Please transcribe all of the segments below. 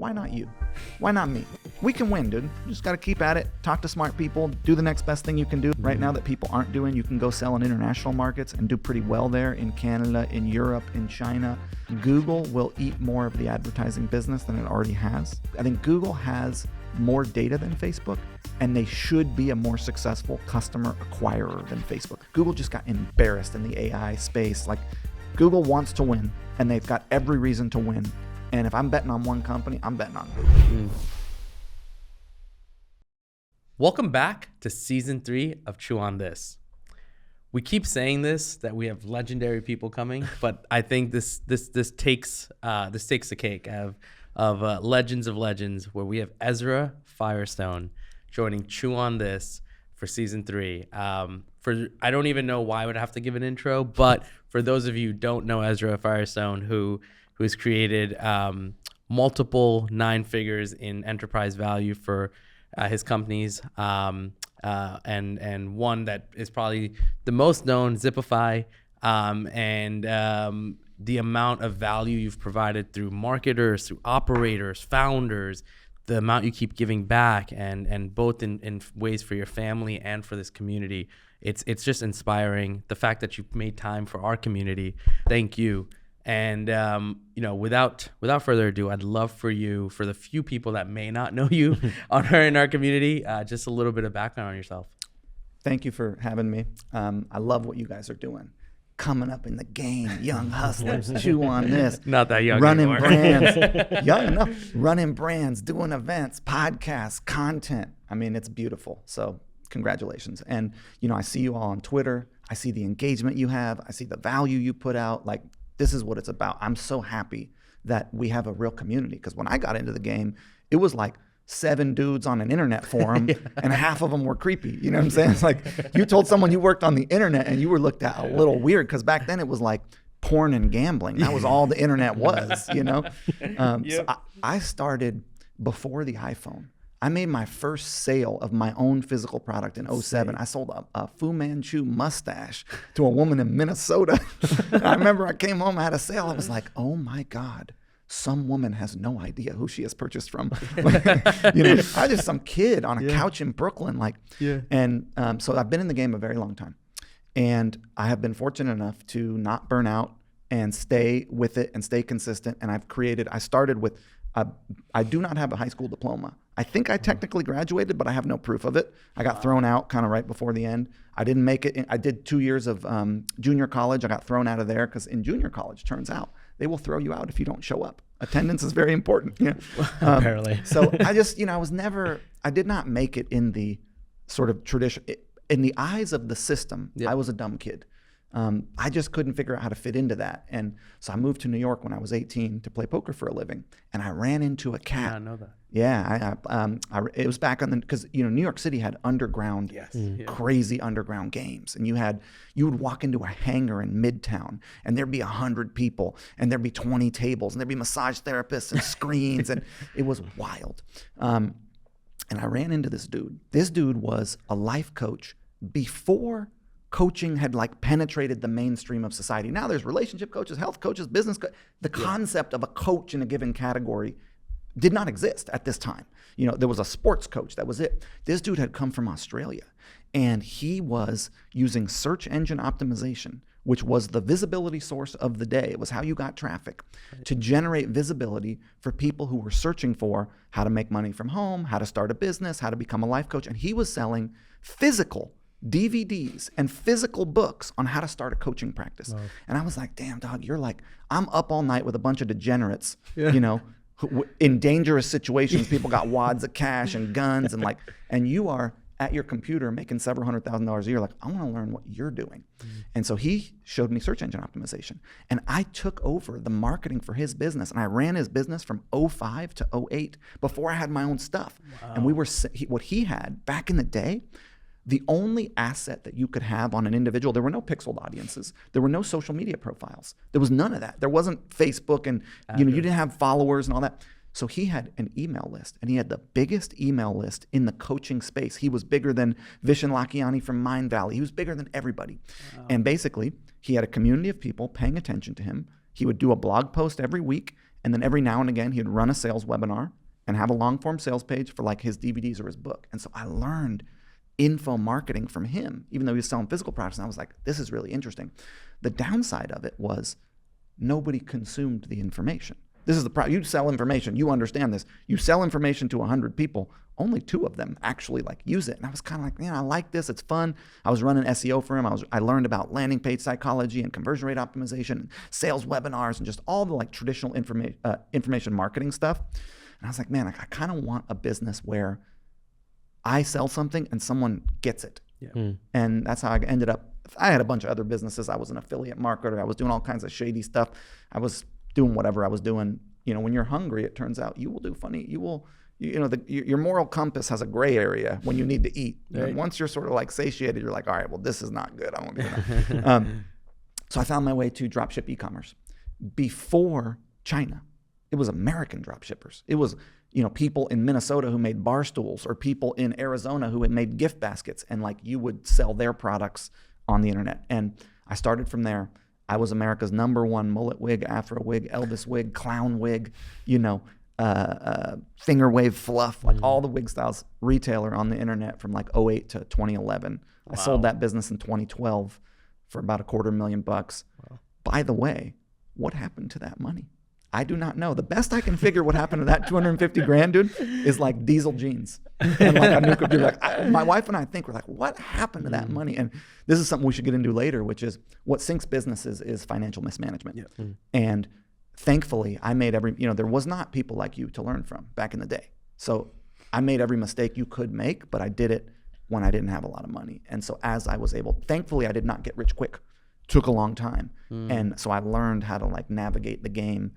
why not you? Why not me? We can win, dude. You just got to keep at it, talk to smart people, do the next best thing you can do. Right now that people aren't doing, you can go sell in international markets and do pretty well there in Canada, in Europe, in China. Google will eat more of the advertising business than it already has. I think Google has more data than Facebook, and they should be a more successful customer acquirer than Facebook. Google just got embarrassed in the AI space. Like, Google wants to win, and they've got every reason to win. And if I'm betting on one company, I'm betting on Google. Welcome back to season 3 of Chew on This. We keep saying this, that we have legendary people coming, but I think this takes the cake of legends of legends, where we have Ezra Firestone joining Chew on This for season 3. I don't even know why I would have to give an intro, but for those of you who don't know Ezra Firestone, who has created multiple 9 figures in enterprise value for his companies, and one that is probably the most known, Zipify, and the amount of value you've provided through marketers, through operators, founders, the amount you keep giving back, and both in ways for your family and for this community. It's just inspiring. The fact that you've made time for our community, thank you. And without further ado, I'd love for you, for the few people that may not know you in our community, just a little bit of background on yourself. Thank you for having me. I love what you guys are doing. Coming up in the game, young hustlers, chew on this. Not that young running anymore. brands, young enough, running brands, doing events, podcasts, content. I mean, it's beautiful. So congratulations. And, I see you all on Twitter. I see the engagement you have. I see the value you put out. Like, this is what it's about. I'm so happy that we have a real community, because when I got into the game, it was like 7 dudes on an internet forum, and half of them were creepy. You know what I'm saying? It's like, you told someone you worked on the internet and you were looked at a little weird, because back then it was like porn and gambling. That was all the internet was, So I started before the iPhone. I made my first sale of my own physical product in 2007. I sold a Fu Manchu mustache to a woman in Minnesota. I remember I came home, I had a sale. I was like, oh my God, some woman has no idea who she has purchased from. I was just some kid on a couch in Brooklyn. And so I've been in the game a very long time. And I have been fortunate enough to not burn out and stay with it and stay consistent. And I started with, I do not have a high school diploma. I think I technically graduated, but I have no proof of it. I got thrown out kind of right before the end. I didn't make it. I did 2 years of junior college. I got thrown out of there because in junior college, turns out, they will throw you out if you don't show up. Attendance is very important. Apparently. So I just, I did not make it in the sort of tradition. In the eyes of the system, I was a dumb kid. I just couldn't figure out how to fit into that. And so I moved to New York when I was 18 to play poker for a living. And I ran into a cat. I know that. Yeah, it was back on because New York City had underground, crazy underground games, and you would walk into a hangar in Midtown, and there'd be 100 people, and there'd be 20 tables, and there'd be massage therapists and screens, and it was wild. And I ran into this dude. This dude was a life coach before coaching had penetrated the mainstream of society. Now there's relationship coaches, health coaches, business coaches. The concept of a coach in a given category did not exist at this time. There was a sports coach, that was it. This dude had come from Australia, and he was using search engine optimization, which was the visibility source of the day. It was how you got traffic, to generate visibility for people who were searching for how to make money from home, how to start a business, how to become a life coach. And he was selling physical DVDs and physical books on how to start a coaching practice. Wow. And I was like, damn, dog, you're like, I'm up all night with a bunch of degenerates, in dangerous situations. People got wads of cash and guns, and you are at your computer making several $100,000s a year. Like, I want to learn what you're doing. And so he showed me search engine optimization, and I took over the marketing for his business, and I ran his business from 2005 to 2008 before I had my own stuff. Wow. And what he had back in the day, the only asset that you could have on an individual, there were no pixeled audiences. There were no social media profiles. There was none of that. There wasn't Facebook, and you didn't have followers and all that. So he had an email list, and he had the biggest email list in the coaching space. He was bigger than Vishen Lakhiani from Mind Valley. He was bigger than everybody. Wow. And basically, he had a community of people paying attention to him. He would do a blog post every week, And then every now and again, he'd run a sales webinar and have a long form sales page for like his DVDs or his book. And so I learned info marketing from him, even though he was selling physical products. And I was like, this is really interesting. The downside of it was nobody consumed the information. This is the problem. You sell information. You understand this. You sell information to 100 people. Only 2 of them actually like use it. And I was kind of like, man, I like this. It's fun. I was running SEO for him. I learned about landing page psychology and conversion rate optimization and sales webinars and just all the like traditional information marketing stuff. And I was like, man, I kind of want a business where I sell something and someone gets it. Yeah. And that's how I ended up. I had a bunch of other businesses. I was an affiliate marketer. I was doing all kinds of shady stuff. I was doing whatever I was doing. When you're hungry, it turns out you will do funny. Your moral compass has a gray area when you need to eat. Right. And once you're sort of like satiated, you're like, all right, well, this is not good. I won't do that. So I found my way to dropship e-commerce. Before China, it was American dropshippers. It was people in Minnesota who made bar stools, or people in Arizona who had made gift baskets, and like you would sell their products on the internet. And I started from there. I was America's #1 mullet wig, afro wig, Elvis wig, clown wig, finger wave fluff, like all the wig styles retailer on the internet from like 2008 to 2011. Wow. I sold that business in 2012 for about $250,000. Wow. By the way, what happened to that money? I do not know. The best I can figure what happened to that $250,000, dude, is like diesel jeans and like a new computer. My wife and I think we're like, what happened to that money? And this is something we should get into later, which is what sinks businesses is financial mismanagement. Yeah. And thankfully, I made there was not people like you to learn from back in the day. So I made every mistake you could make, but I did it when I didn't have a lot of money. And so as I was able, thankfully, I did not get rich quick. Took a long time. And so I learned how to like navigate the game.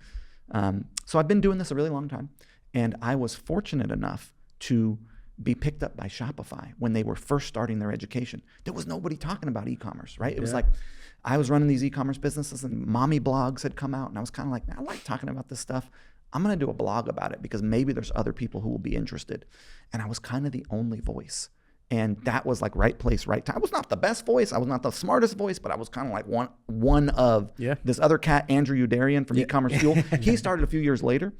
So I've been doing this a really long time, and I was fortunate enough to be picked up by Shopify when they were first starting their education. There was nobody talking about e-commerce, right? It was like I was running these e-commerce businesses, and mommy blogs had come out, and I was kind of like, man, I like talking about this stuff. I'm going to do a blog about it because maybe there's other people who will be interested. And I was kind of the only voice. And that was like right place, right time. I was not the best voice. I was not the smartest voice, but I was kind of like one of this other cat, Andrew Udarian from E-Commerce Fuel. He started a few years later.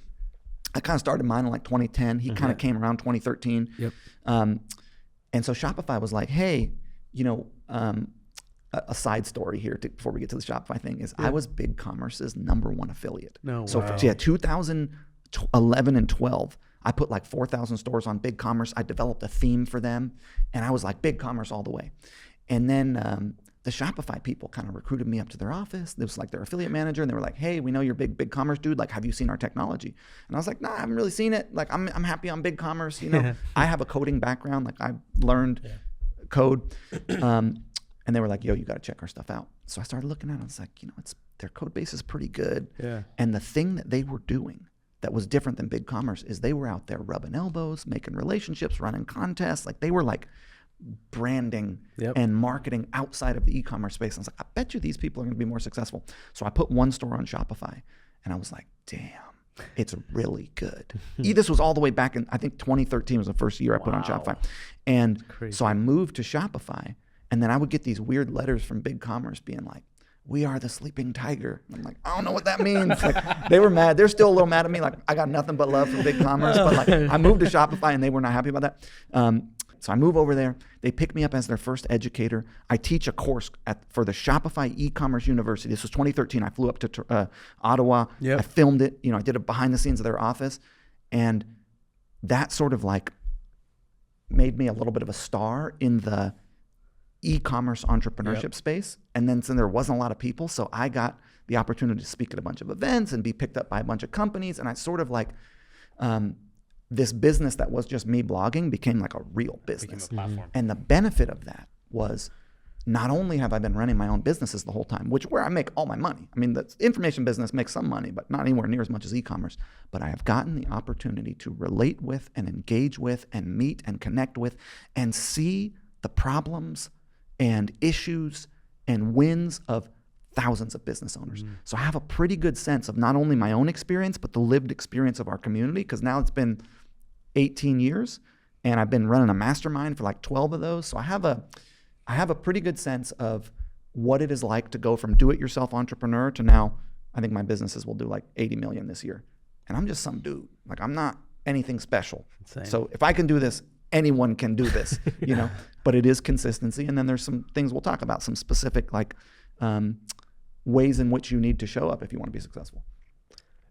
I kind of started mine in like 2010. He kind of came around 2013. Yep. And so Shopify was like, hey, a side story here before we get to the Shopify thing is I was BigCommerce's #1 affiliate. So for 2011 and 12, I put like 4,000 stores on BigCommerce. I developed a theme for them, and I was like BigCommerce all the way. And then the Shopify people kind of recruited me up to their office. It was like their affiliate manager, and they were like, hey, we know you're BigCommerce dude. Like, have you seen our technology? And I was like, nah, I haven't really seen it. Like, I'm happy on BigCommerce. I have a coding background. Like, I learned code. And they were like, yo, you got to check our stuff out. So I started looking at it. I was like, their code base is pretty good. Yeah. And the thing that they were doing that was different than BigCommerce is they were out there rubbing elbows, making relationships, running contests. Like they were like branding and marketing outside of the e-commerce space. And I was like, I bet you these people are going to be more successful. So I put one store on Shopify, and I was like, damn, it's really good. This was all the way back in, I think 2013 was the first year I put on Shopify. And so I moved to Shopify, and then I would get these weird letters from BigCommerce being like, we are the sleeping tiger. And I'm like, I don't know what that means. Like, they were mad. They're still a little mad at me. Like, I got nothing but love for BigCommerce. But like, I moved to Shopify, and they were not happy about that. So I move over there. They pick me up as their first educator. I teach a course for the Shopify e-commerce university. This was 2013. I flew up to Ottawa. I filmed it. I did it behind the scenes of their office. And that sort of like made me a little bit of a star in the e-commerce entrepreneurship space. And then there wasn't a lot of people, so I got the opportunity to speak at a bunch of events and be picked up by a bunch of companies. And I sort of like this business that was just me blogging became like a real business. Became a platform. And the benefit of that was not only have I been running my own businesses the whole time, where I make all my money. I mean, the information business makes some money, but not anywhere near as much as e-commerce. But I have gotten the opportunity to relate with and engage with and meet and connect with and see the problems and issues and wins of thousands of business owners. So I have a pretty good sense of not only my own experience, but the lived experience of our community, because now it's been 18 years and I've been running a mastermind for like 12 of those. So I have a pretty good sense of what it is like to go from do-it-yourself entrepreneur to now, I think my businesses will do like 80 million this year. and I'm just some dude. Like, I'm not anything special. Same. So if I can do this, anyone can do this, you know, but it is consistency. And then there's some things we'll talk about, some specific like ways in which you need to show up if you want to be successful.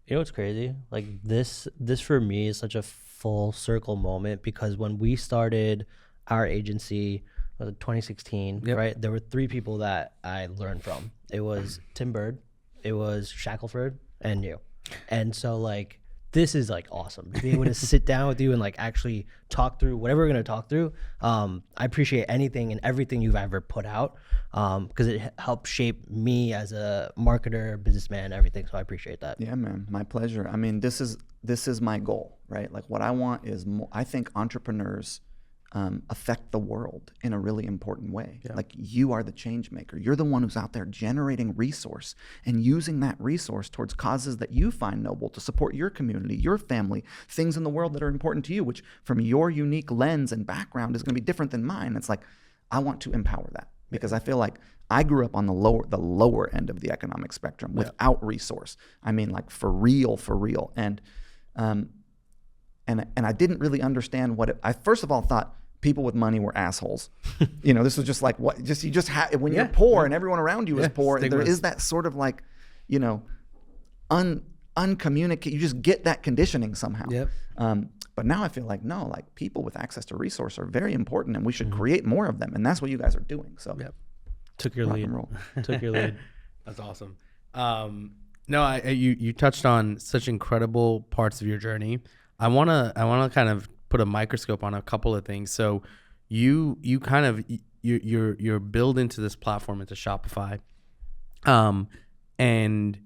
You know what's crazy? Like this for me is such a full circle moment, because when we started our agency, was it 2016, right? There were 3 people that I learned from. It was Tim Bird, it was Shackelford, and you. And so like, this is like awesome to be able to sit down with you and like actually talk through whatever we're going to talk through. I appreciate anything and everything you've ever put out, because it helped shape me as a marketer, businessman, everything. So I appreciate that. Yeah, man, my pleasure. I mean, this is my goal, right? Like, what I want is more, I think entrepreneurs affect the world in a really important way. Yeah. Like, you are the change maker. You're the one who's out there generating resource and using that resource towards causes that you find noble to support your community, your family, things in the world that are important to you, which from your unique lens and background is going to be different than mine. It's like, I want to empower that, because I feel like I grew up on the lower end of the economic spectrum without resource. I mean, like, for real. And I didn't really understand I first of all thought people with money were assholes. You know, this was just like, what, just, you just have, when you're poor and everyone around you is poor, there is that sort of like, you know, uncommunicated, you just get that conditioning somehow. Yep. But now I feel like, no, like, people with access to resource are very important, and we should create more of them. And that's what you guys are doing. So took your lead. Took your lead. That's awesome. No, you touched on such incredible parts of your journey. I wanna kind of put a microscope on a couple of things. So you're built into this platform, into Shopify, and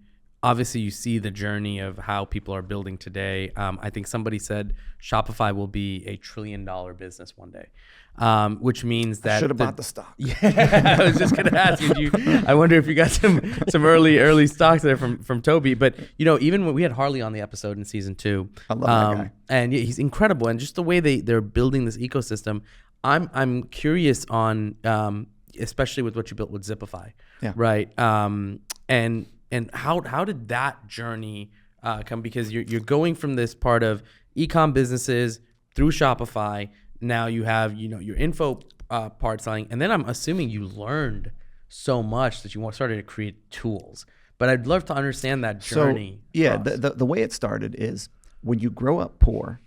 obviously you see the journey of how people are building today. I think somebody said Shopify will be $1 trillion business one day, which means that should have bought the stock. Yeah, I was just gonna ask you. I wonder if you got some early stocks there from Toby. But you know, even when we had Harley on the episode in season 2, I love that guy, and he's incredible. And just the way they're building this ecosystem, I'm curious on, especially with what you built with Zipify, right? And how did that journey come? Because you're going from this part of e-com businesses through Shopify. Now you have, you know, your info part selling, and then I'm assuming you learned so much that you started to create tools. But I'd love to understand that journey. So, yeah, the way it started is, when you grow up poor,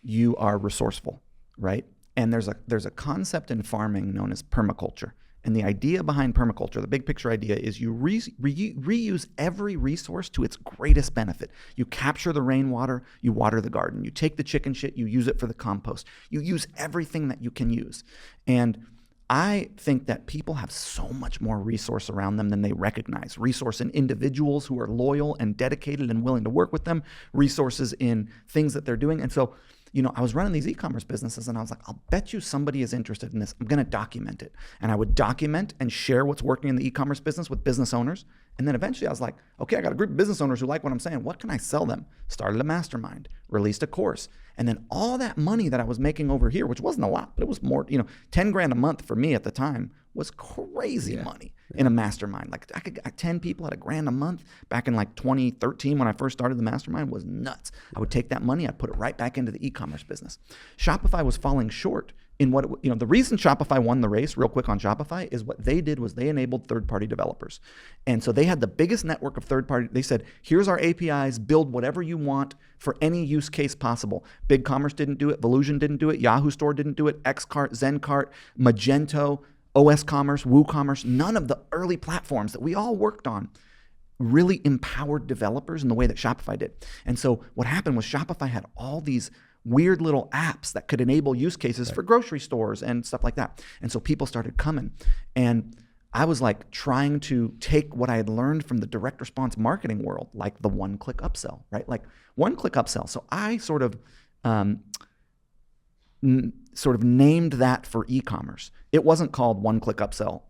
you are resourceful, right? And there's a concept in farming known as permaculture. And the idea behind permaculture, the big picture idea, is you reuse every resource to its greatest benefit. You capture the rainwater, you water the garden. You take the chicken shit, you use it for the compost. You use everything that you can use. And I think that people have so much more resource around them than they recognize. Resource in individuals who are loyal and dedicated and willing to work with them. Resources in things that they're doing. And so, you know, I was running these e-commerce businesses, and I was like, I'll bet you somebody is interested in this. I'm going to document it. And I would document and share what's working in the e-commerce business with business owners. And then eventually I was like, okay, I got a group of business owners who like what I'm saying. What can I sell them? Started a mastermind, released a course. And then all that money that I was making over here, which wasn't a lot, but it was more, you know, 10 grand a month for me at the time was crazy money in a mastermind. Like, I could 10 people at $1,000 a month back in like 2013 when I first started the mastermind was nuts. I would take that money, I'd put it right back into the e-commerce business. Shopify was falling short in what, you know, the reason Shopify won the race, real quick on Shopify, is what they did was they enabled third-party developers. And so they had the biggest network of third-party, they said, here's our APIs, build whatever you want for any use case possible. BigCommerce didn't do it, Volusion didn't do it, Yahoo Store didn't do it, Xcart, Zencart, Magento, OS Commerce, WooCommerce, none of the early platforms that we all worked on really empowered developers in the way that Shopify did. And so what happened was Shopify had all these weird little apps that could enable use cases for grocery stores and stuff like that. And so people started coming. And I was like trying to take what I had learned from the direct response marketing world, like the one-click upsell, right? Like one-click upsell. So I sort of named that for e-commerce. It wasn't called one-click upsell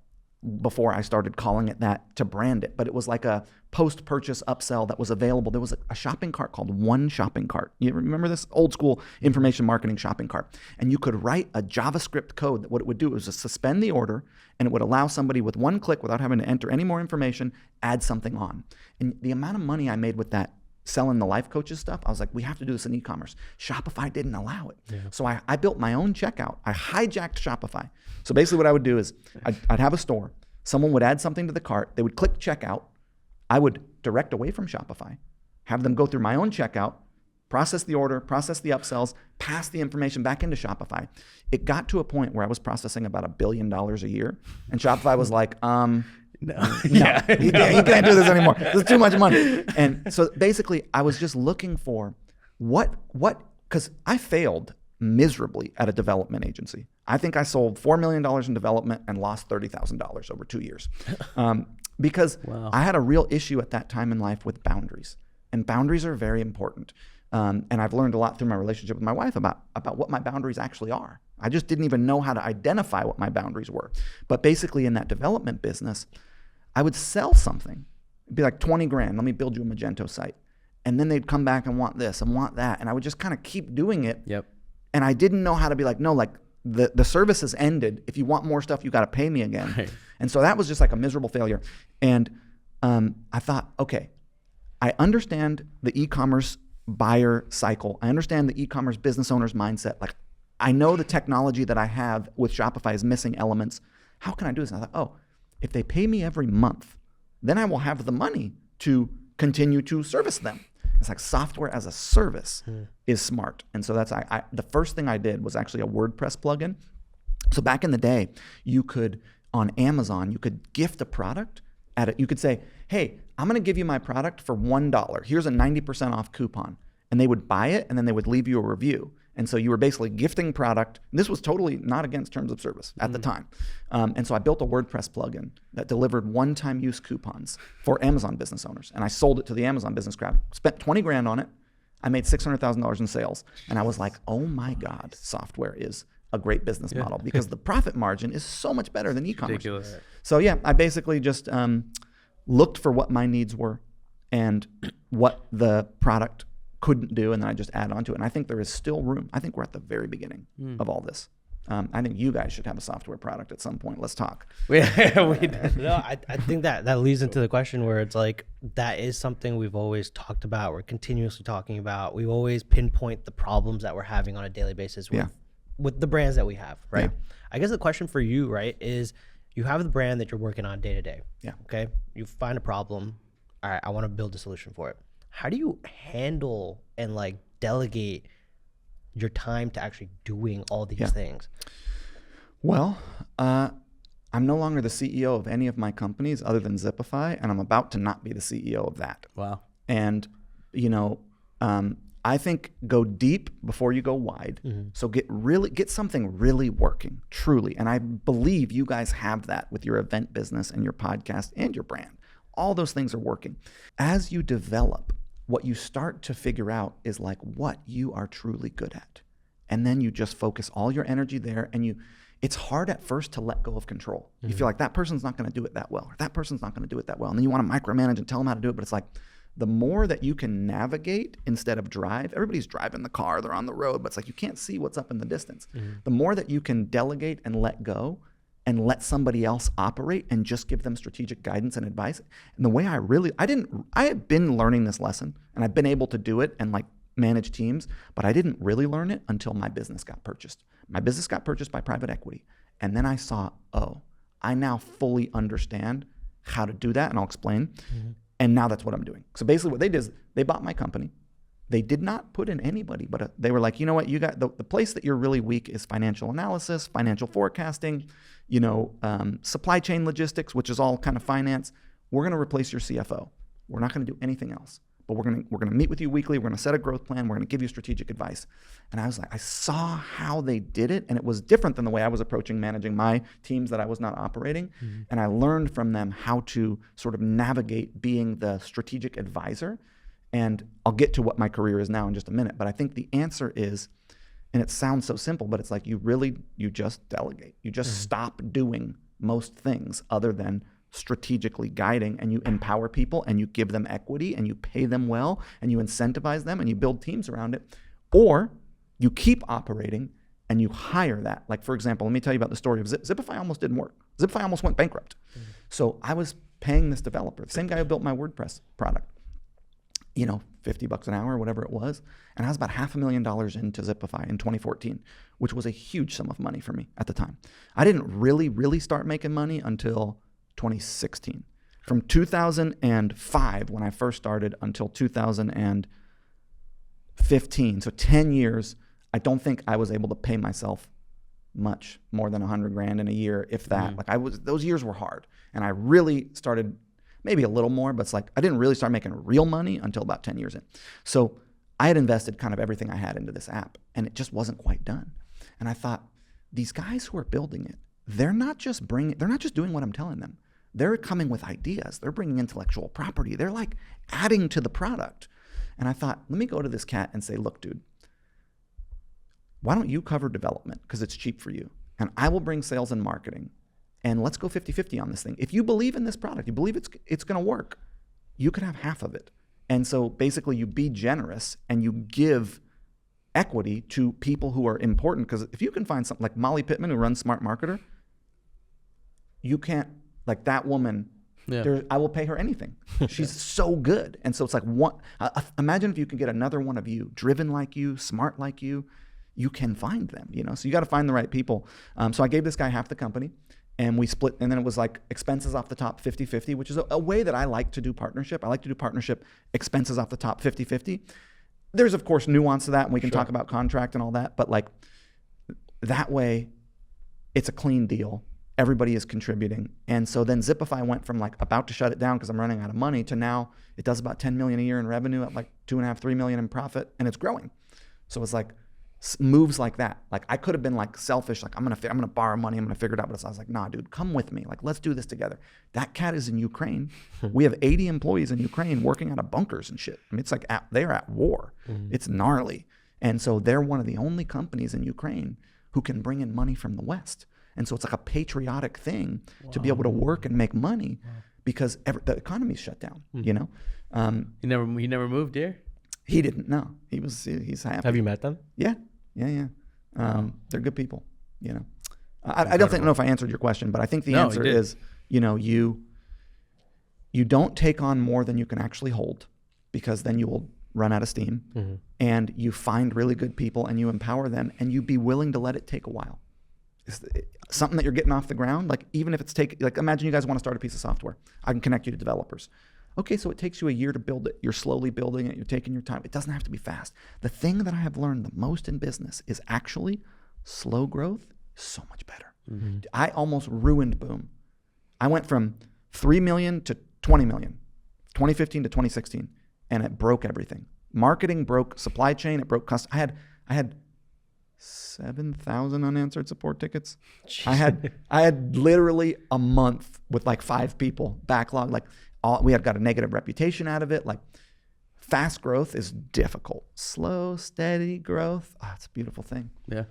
before I started calling it that to brand it, but it was like a post-purchase upsell that was available. There was a shopping cart called One Shopping Cart. You remember this old school information marketing shopping cart? And you could write a JavaScript code that what it would do was just suspend the order, and it would allow somebody with one click, without having to enter any more information, add something on. And the amount of money I made with that selling the life coaches stuff. I was like, we have to do this in e-commerce. Shopify didn't allow it. Yeah. So I built my own checkout. I hijacked Shopify. So basically what I would do is I'd have a store. Someone would add something to the cart. They would click checkout. I would direct away from Shopify, have them go through my own checkout, process the order, process the upsells, pass the information back into Shopify. It got to a point where I was processing about $1 billion a year. And Shopify was like, no, you can't do this anymore. This is too much money. And so basically I was just looking for because I failed miserably at a development agency. I think I sold $4 million in development and lost $30,000 over 2 years. Because I had a real issue at that time in life with boundaries. And boundaries are very important. And I've learned a lot through my relationship with my wife about what my boundaries actually are. I just didn't even know how to identify what my boundaries were. But basically in that development business, I would sell something. It'd be like 20 grand, let me build you a Magento site. And then they'd come back and want this and want that. And I would just kind of keep doing it. Yep. And I didn't know how to be like, no, like the service has ended. If you want more stuff, you got to pay me again. Right. And so that was just like a miserable failure. And I thought, okay, I understand the e-commerce buyer cycle. I understand the e-commerce business owner's mindset. Like I know the technology that I have with Shopify is missing elements. How can I do this? And I thought, oh, if they pay me every month, then I will have the money to continue to service them. It's like software as a service is smart. And so that's the first thing I did was actually a WordPress plugin. So back in the day, you could, on Amazon, you could gift a product you could say, hey, I'm going to give you my product for $1. Here's a 90% off coupon. And they would buy it and then they would leave you a review. And so you were basically gifting product. This was totally not against terms of service at the time. And so I built a WordPress plugin that delivered one-time use coupons for Amazon business owners. And I sold it to the Amazon business crowd. Spent 20 grand on it. I made $600,000 in sales. And I was like, oh my God, software is a great business model because the profit margin is so much better than e-commerce. Ridiculous. So yeah, I basically just looked for what my needs were and what the product couldn't do, and then I just add on to it. And I think there is still room. I think we're at the very beginning of all this. I think you guys should have a software product at some point. Let's talk. No, I think that leads into the question where it's like, that is something we've always talked about. We're continuously talking about. We always pinpoint the problems that we're having on a daily basis with the brands that we have, right? Yeah. I guess the question for you, right, is you have the brand that you're working on day to day. Yeah. Okay. You find a problem. All right, I want to build a solution for it. How do you handle and like delegate your time to actually doing all these things? Well, I'm no longer the CEO of any of my companies other than Zipify, and I'm about to not be the CEO of that. Wow. And, I think go deep before you go wide. Mm-hmm. So get something really working, truly. And I believe you guys have that with your event business and your podcast and your brand. All those things are working. As you develop, what you start to figure out is like what you are truly good at. And then you just focus all your energy there, and it's hard at first to let go of control. Mm-hmm. You feel like that person's not going to do it that well, or that person's not going to do it that well. And then you want to micromanage and tell them how to do it, but it's like the more that you can navigate instead of drive, everybody's driving the car, they're on the road, but it's like you can't see what's up in the distance. Mm-hmm. The more that you can delegate and let go and let somebody else operate and just give them strategic guidance and advice. And the way I had been learning this lesson, and I've been able to do it and like manage teams, but I didn't really learn it until my business got purchased. My business got purchased by private equity. And then I saw, I now fully understand how to do that, and I'll explain. Mm-hmm. And now that's what I'm doing. So basically what they did is they bought my company. They did not put in anybody, but they were like, you know what, you got the place that you're really weak is financial analysis, financial forecasting, supply chain logistics, which is all kind of finance. We're going to replace your CFO. We're not going to do anything else, but we're going to meet with you weekly. We're going to set a growth plan. We're going to give you strategic advice. And I was like, I saw how they did it, and it was different than the way I was approaching managing my teams that I was not operating. Mm-hmm. And I learned from them how to sort of navigate being the strategic advisor. And I'll get to what my career is now in just a minute. But I think the answer is, and it sounds so simple, but it's like you just delegate. You just stop doing most things other than strategically guiding, and you empower people and you give them equity and you pay them well and you incentivize them and you build teams around it. Or you keep operating and you hire that. Like, for example, let me tell you about the story of Zipify almost didn't work. Zipify almost went bankrupt. Mm-hmm. So I was paying this developer, the same guy who built my WordPress product. $50 an hour, whatever it was. And I was about $500,000 into Zipify in 2014, which was a huge sum of money for me at the time. I didn't really start making money until 2016. From 2005, when I first started, until 2015, so 10 years, I don't think I was able to pay myself much more than $100,000 in a year, if that. Those years were hard. And I really started, maybe a little more, but it's like I didn't really start making real money until about 10 years in. So I had invested kind of everything I had into this app, and it just wasn't quite done. And I thought, these guys who are building it, they're not just doing what I'm telling them. They're coming with ideas. They're bringing intellectual property. They're like adding to the product. And I thought, let me go to this cat and say, look, dude, why don't you cover development because it's cheap for you? And I will bring sales and marketing. And let's go 50-50 on this thing. If you believe in this product, you believe it's going to work, you could have half of it. And so basically you be generous and you give equity to people who are important. Because if you can find something like Molly Pittman, who runs Smart Marketer, you can't, like that woman, I will pay her anything. She's so good. And so it's like, imagine if you can get another one of you, driven like you, smart like you can find them, So you got to find the right people. So I gave this guy half the company. And we split, and then it was like expenses off the top 50-50, which is a way that I like to do partnership. I like to do partnership, expenses off the top 50-50. There's, of course, nuance to that, and we can talk about contract and all that. But like that way, it's a clean deal. Everybody is contributing. And so then Zipify went from like about to shut it down because I'm running out of money to now it does about $10 million a year in revenue at like $2.5-3 million in profit, and it's growing. So it's like moves like that. Like I could have been like selfish, like I'm gonna borrow money, I'm gonna figure it out. But I was like, nah, dude, come with me. Like let's do this together. That cat is in Ukraine. We have 80 employees in Ukraine working out of bunkers and shit. I mean, it's like they're at war. It's gnarly. And so they're one of the only companies in Ukraine who can bring in money from the West. And so it's like a patriotic thing to be able to work and make money because the economy's shut down. He never moved here. He didn't. No, he's happy. Have you met them? Yeah. They're good people, I don't know if I answered your question, but I think the answer is, you don't take on more than you can actually hold, because then you will run out of steam. And you find really good people and you empower them, and you be willing to let it take a while. Something that you're getting off the ground, like even if it's imagine you guys want to start a piece of software. I can connect you to developers. Okay, so it takes you a year to build it. You're slowly building it. You're taking your time. It doesn't have to be fast. The thing that I have learned the most in business is actually slow growth is so much better. I almost ruined Boom. I went from 3 million to 20 million, 2015 to 2016, and it broke everything. Marketing broke, supply chain, it broke I had 7,000 unanswered support tickets. I had literally a month with like 5 people backlog, we had got a negative reputation out of it. Like fast growth is difficult. Slow, steady growth. It's a beautiful thing. Yeah.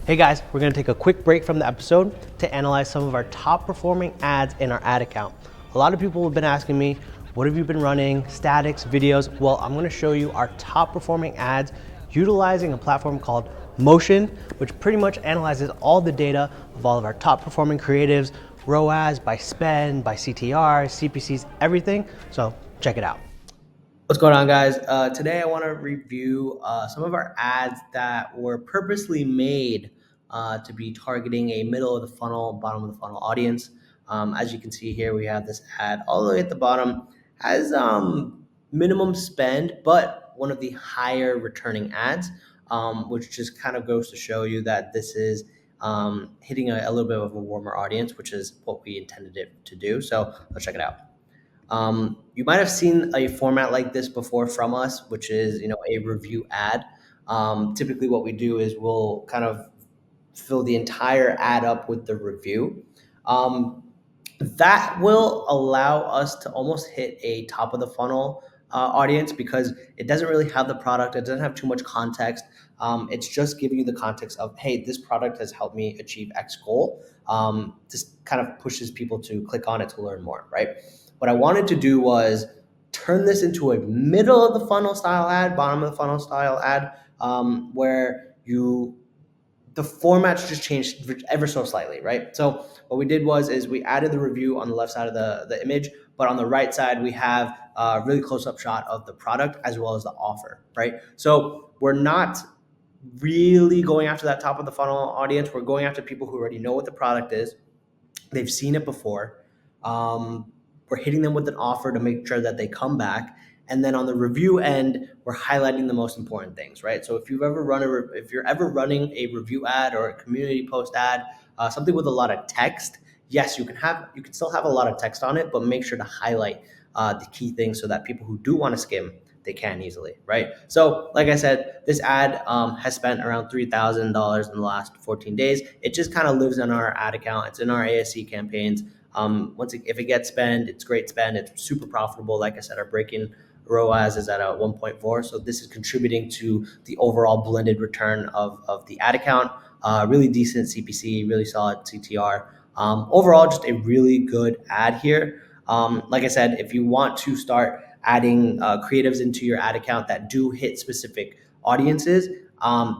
Hey guys, we're gonna take a quick break from the episode to analyze some of our top performing ads in our ad account. A lot of people have been asking me, what have you been running? Statics, videos? Well, I'm gonna show you our top performing ads utilizing a platform called Motion, which pretty much analyzes all the data of all of our top performing creatives, ROAS, by spend, by CTR, CPCs, everything. So check it out. What's going on, guys? Today I want to review some of our ads that were purposely made to be targeting a middle of the funnel, bottom of the funnel audience. As you can see here, we have this ad all the way at the bottom, has minimum spend, but one of the higher returning ads, which just kind of goes to show you that this is hitting a little bit of a warmer audience, which is what we intended it to do. So let's check it out. You might have seen a format like this before from us, which is, a review ad. Typically what we do is we'll kind of fill the entire ad up with the review. That will allow us to almost hit a top of the funnel audience, because it doesn't really have the product. It doesn't have too much context. It's just giving you the context of, hey, this product has helped me achieve X goal. This kind of pushes people to click on it to learn more, right? What I wanted to do was turn this into a middle of the funnel style ad, bottom of the funnel style ad, where the formats just changed ever so slightly, right? So what we did is we added the review on the left side of the image, but on the right side, we have really close-up shot of the product as well as the offer, right? So we're not really going after that top of the funnel audience. We're going after people who already know what the product is. They've seen it before. We're hitting them with an offer to make sure that they come back. And then on the review end, we're highlighting the most important things, right? So if you're ever running a review ad or a community post ad, something with a lot of text, yes, you can still have a lot of text on it, but make sure to highlight the key things so that people who do want to skim, they can easily, right? So like I said, this ad has spent around $3,000 in the last 14 days. It just kind of lives in our ad account. It's in our ASC campaigns. If it gets spent, it's great spend. It's super profitable. Like I said, our break-in ROAS is at a 1.4. So this is contributing to the overall blended return of the ad account. Really decent CPC, really solid CTR. Overall, just a really good ad here. Like I said, if you want to start adding creatives into your ad account that do hit specific audiences,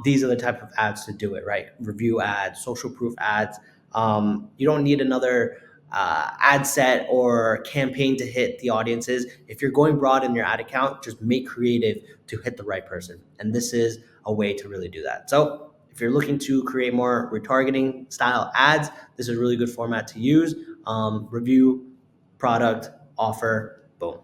these are the type of ads to do it, right? Review ads, social proof ads. You don't need another ad set or campaign to hit the audiences. If you're going broad in your ad account, just make creative to hit the right person. And this is a way to really do that. So if you're looking to create more retargeting style ads, this is a really good format to use. Review, product, offer, boom.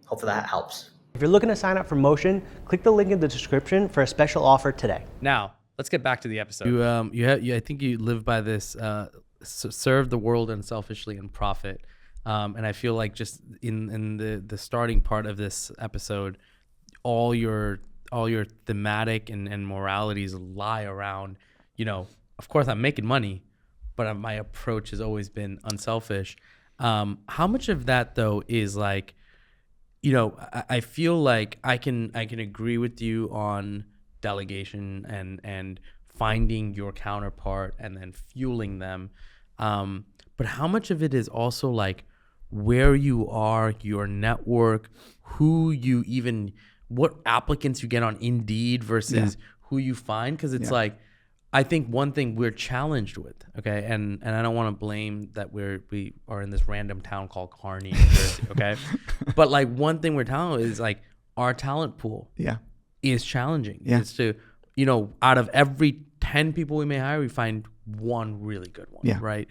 Hopefully that helps. If you're looking to sign up for Motion, click the link in the description for a special offer today. Now, let's get back to the episode. I think you live by this, serve the world unselfishly and profit. And I feel like just in the starting part of this episode, all your thematic and moralities lie around, of course I'm making money, but my approach has always been unselfish. How much of that though is like, I feel like I can agree with you on delegation and finding your counterpart and then fueling them. But how much of it is also like where you are, your network, what applicants you get on Indeed versus who you find? Because it's like, I think one thing we're challenged with, okay, and I don't want to blame that we are in this random town called Kearney, New Jersey, okay, but like one thing we're telling is like our talent pool is challenging. It's to, out of every 10 people we may hire, we find one really good one, right?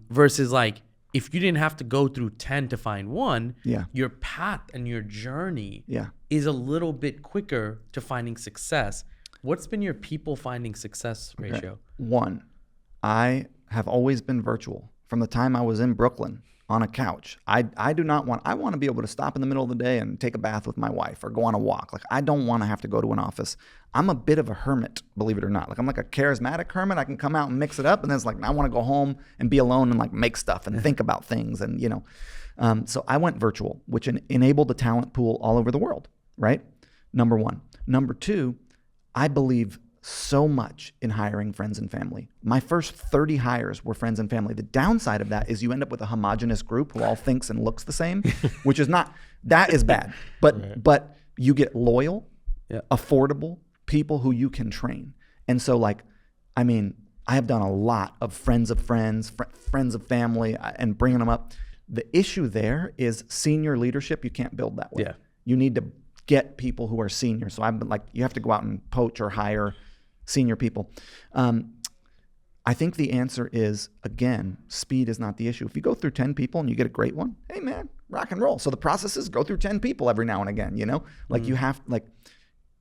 Versus like if you didn't have to go through 10 to find one, your path and your journey is a little bit quicker to finding success. What's been your people finding success ratio? Okay. 1, I have always been virtual from the time I was in Brooklyn on a couch. I want to be able to stop in the middle of the day and take a bath with my wife or go on a walk. Like I don't want to have to go to an office. I'm a bit of a hermit, believe it or not. Like I'm like a charismatic hermit. I can come out and mix it up, and then it's like I want to go home and be alone and like make stuff and think about things and so I went virtual, which enabled a talent pool all over the world, right? Number 1. Number 2, I believe so much in hiring friends and family. My first 30 hires were friends and family. The downside of that is you end up with a homogenous group who all thinks and looks the same, which is that is bad. But you get loyal, affordable people who you can train. And so I have done a lot of friends of friends, friends of family, and bringing them up. The issue there is senior leadership. You can't build that way. You need to get people who are senior. So I've been like, you have to go out and poach or hire senior people. I think the answer is, again, speed is not the issue. If you go through 10 people and you get a great one, hey man, rock and roll. So the process is go through 10 people every now and again, you have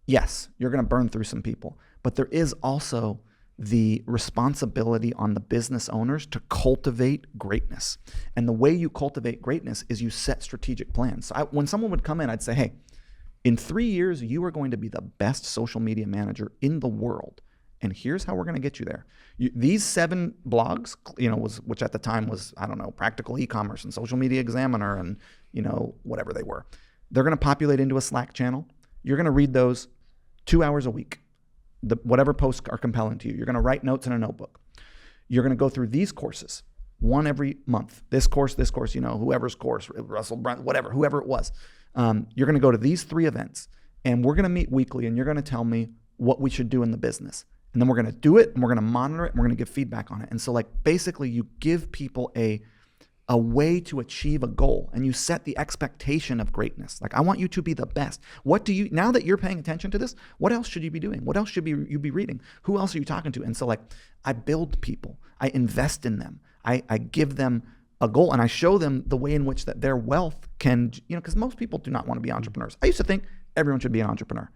yes, you're going to burn through some people, but there is also the responsibility on the business owners to cultivate greatness. And the way you cultivate greatness is you set strategic plans. So when someone would come in, I'd say, hey, in 3 years, you are going to be the best social media manager in the world. And here's how we're going to get you there. These 7 blogs, which at the time was, Practical E-commerce and Social Media Examiner and, whatever they were. They're going to populate into a Slack channel. You're going to read those 2 hours a week. Whatever posts are compelling to you. You're going to write notes in a notebook. You're going to go through these courses, one every month. This course, whoever's course, Russell Brand, whoever it was. You're going to go to these 3 events, and we're going to meet weekly, and you're going to tell me what we should do in the business. And then we're going to do it, and we're going to monitor it, and we're going to give feedback on it. And so basically you give people a a way to achieve a goal, and you set the expectation of greatness. Like, I want you to be the best. Now that you're paying attention to this, what else should you be doing? What else should you be reading? Who else are you talking to? And so, like, I build people. I invest in them. I give them a goal, and I show them the way in which that their wealth can, because most people do not want to be entrepreneurs. I used to think everyone should be an entrepreneur.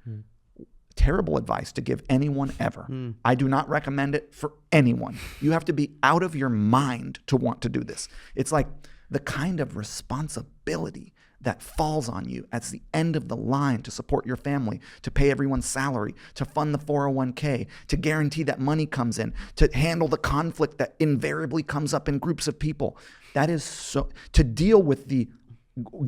Terrible advice to give anyone ever. I do not recommend it for anyone. You have to be out of your mind to want to do this. It's like the kind of responsibility that falls on you at the end of the line to support your family, to pay everyone's salary, to fund the 401k, to guarantee that money comes in, to handle the conflict that invariably comes up in groups of people. That is so, to deal with the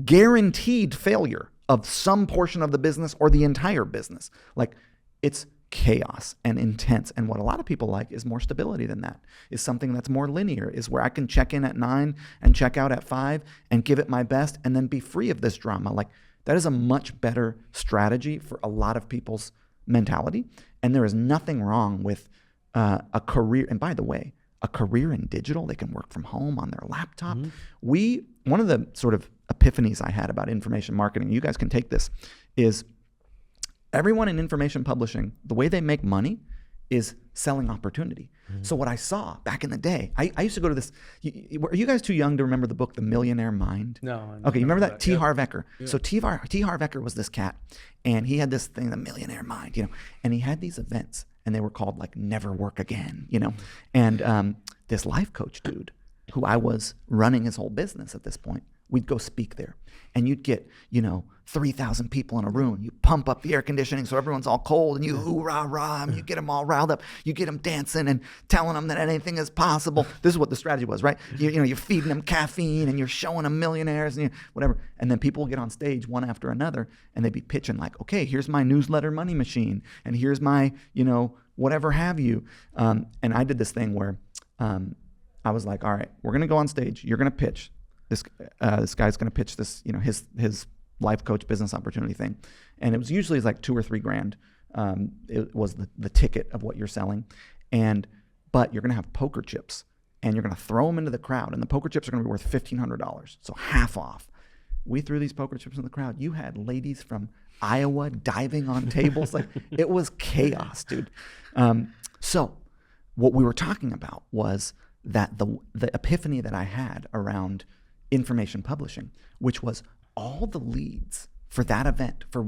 guaranteed failure of some portion of the business or the entire business. Like, it's chaos and intense. And what a lot of people like is more stability than that, is something that's more linear, is where I can check in at 9 and check out at 5 and give it my best and then be free of this drama. Like, that is a much better strategy for a lot of people's mentality. And there is nothing wrong with a career. And by the way, a career in digital, they can work from home on their laptop. One of the sort of epiphanies I had about information marketing, you guys can take this, is everyone in information publishing, the way they make money is selling opportunity. So what I saw back in the day, I used to go to this, are you guys too young to remember the book, The Millionaire Mind? No. Okay, you remember that? T. Harv Eker. Yeah. So T. Harv Eker was this cat, and he had this thing, The Millionaire Mind, and he had these events, and they were called like Never Work Again, and this life coach dude, who I was running his whole business at this point, we'd go speak there, and you'd get, 3,000 people in a room. You pump up the air conditioning so everyone's all cold, and you hoorah-rah, and you get them all riled up. You get them dancing and telling them that anything is possible. This is what the strategy was, right? You're feeding them caffeine, and you're showing them millionaires, and whatever. And then people will get on stage one after another, and they'd be pitching like, okay, here's my newsletter money machine, and here's my, whatever have you. And I did this thing where I was like, all right, we're going to go on stage. You're going to pitch. This guy's going to pitch this, his life coach business opportunity thing. And it was usually like $2 or $3 grand. It was the ticket of what you're selling. But you're going to have poker chips, and you're going to throw them into the crowd. And the poker chips are going to be worth $1,500. So half off. We threw these poker chips in the crowd. You had ladies from Iowa diving on tables. Like, it was chaos, dude. So what we were talking about was that the epiphany that I had around information publishing, which was all the leads for that event, for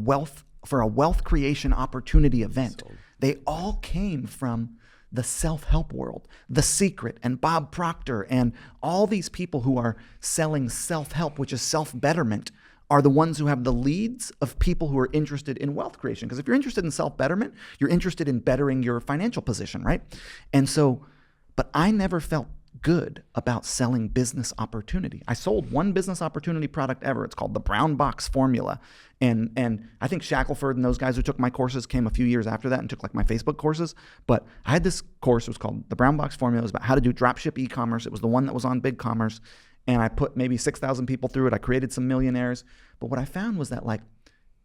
a wealth creation opportunity event, they all came from the self-help world, The Secret and Bob Proctor, and all these people who are selling self-help, which is self-betterment, are the ones who have the leads of people who are interested in wealth creation. Because if you're interested in self-betterment, you're interested in bettering your financial position, right? And so, but I never felt good about selling business opportunity. I sold one business opportunity product ever. It's called the Brown Box Formula. And I think Shackelford and those guys who took my courses came a few years after that and took like my Facebook courses. But I had this course, it was called the Brown Box Formula. It was about how to do dropship e-commerce. It was the one that was on BigCommerce. And I put maybe 6,000 people through it. I created some millionaires. But what I found was that, like,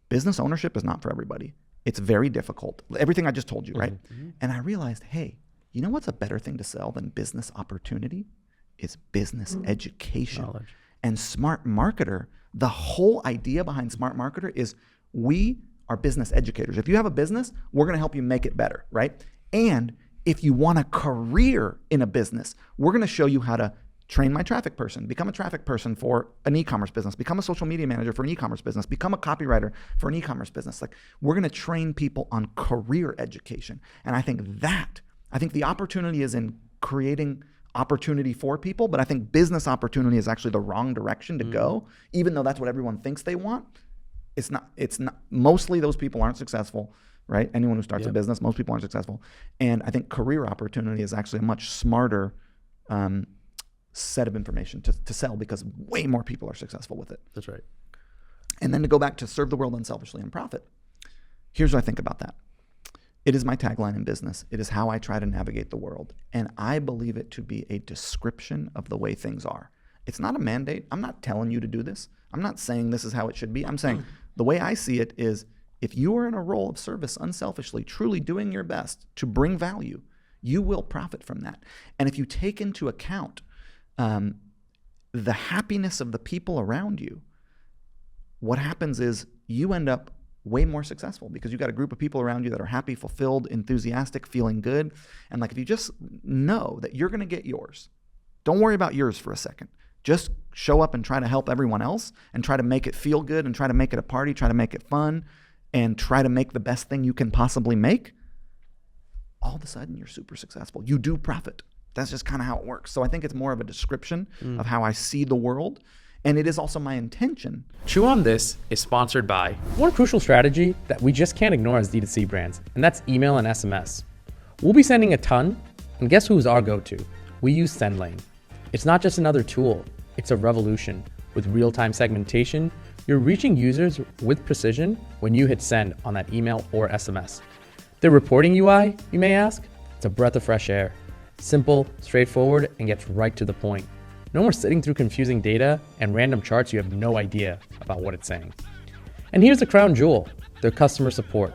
business ownership is not for everybody. It's very difficult. Everything I just told you, right? Mm-hmm. And I realized, hey, you know what's a better thing to sell than business opportunity? Is business education. Knowledge. And Smart Marketer, the whole idea behind Smart Marketer is we are business educators. If you have a business, we're going to help you make it better, right? And if you want a career in a business, we're going to show you how to train my traffic person, become a traffic person for an e-commerce business, become a social media manager for an e-commerce business, become a copywriter for an e-commerce business. Like, we're going to train people on career education. And I think the opportunity is in creating opportunity for people, but I think business opportunity is actually the wrong direction to go, even though that's what everyone thinks they want. It's not, mostly those people aren't successful, right? Anyone who starts a business, most people aren't successful. And I think career opportunity is actually a much smarter set of information to sell, because way more people are successful with it. That's right. And then to go back to serve the world unselfishly and profit. Here's what I think about that. It is my tagline in business. It is how I try to navigate the world. And I believe it to be a description of the way things are. It's not a mandate. I'm not telling you to do this. I'm not saying this is how it should be. I'm saying the way I see it is, if you are in a role of service unselfishly, truly doing your best to bring value, you will profit from that. And if you take into account the happiness of the people around you, what happens is you end up way more successful because you got a group of people around you that are happy, fulfilled, enthusiastic, feeling good. And like, if you just know that you're going to get yours, don't worry about yours for a second. Just show up and try to help everyone else and try to make it feel good and try to make it a party, try to make it fun, and try to make the best thing you can possibly make. All of a sudden, you're super successful. You do profit. That's just kind of how it works. So I think it's more of a description of how I see the world. And it is also my intention. Chew on This is sponsored by one crucial strategy that we just can't ignore as D2C brands, and that's email and SMS. We'll be sending a ton, and guess who's our go-to? We use SendLane. It's not just another tool, it's a revolution. With real-time segmentation, you're reaching users with precision when you hit send on that email or SMS. Their reporting UI, you may ask? It's a breath of fresh air. Simple, straightforward, and gets right to the point. No more sitting through confusing data and random charts you have no idea about what it's saying. And here's the crown jewel, their customer support.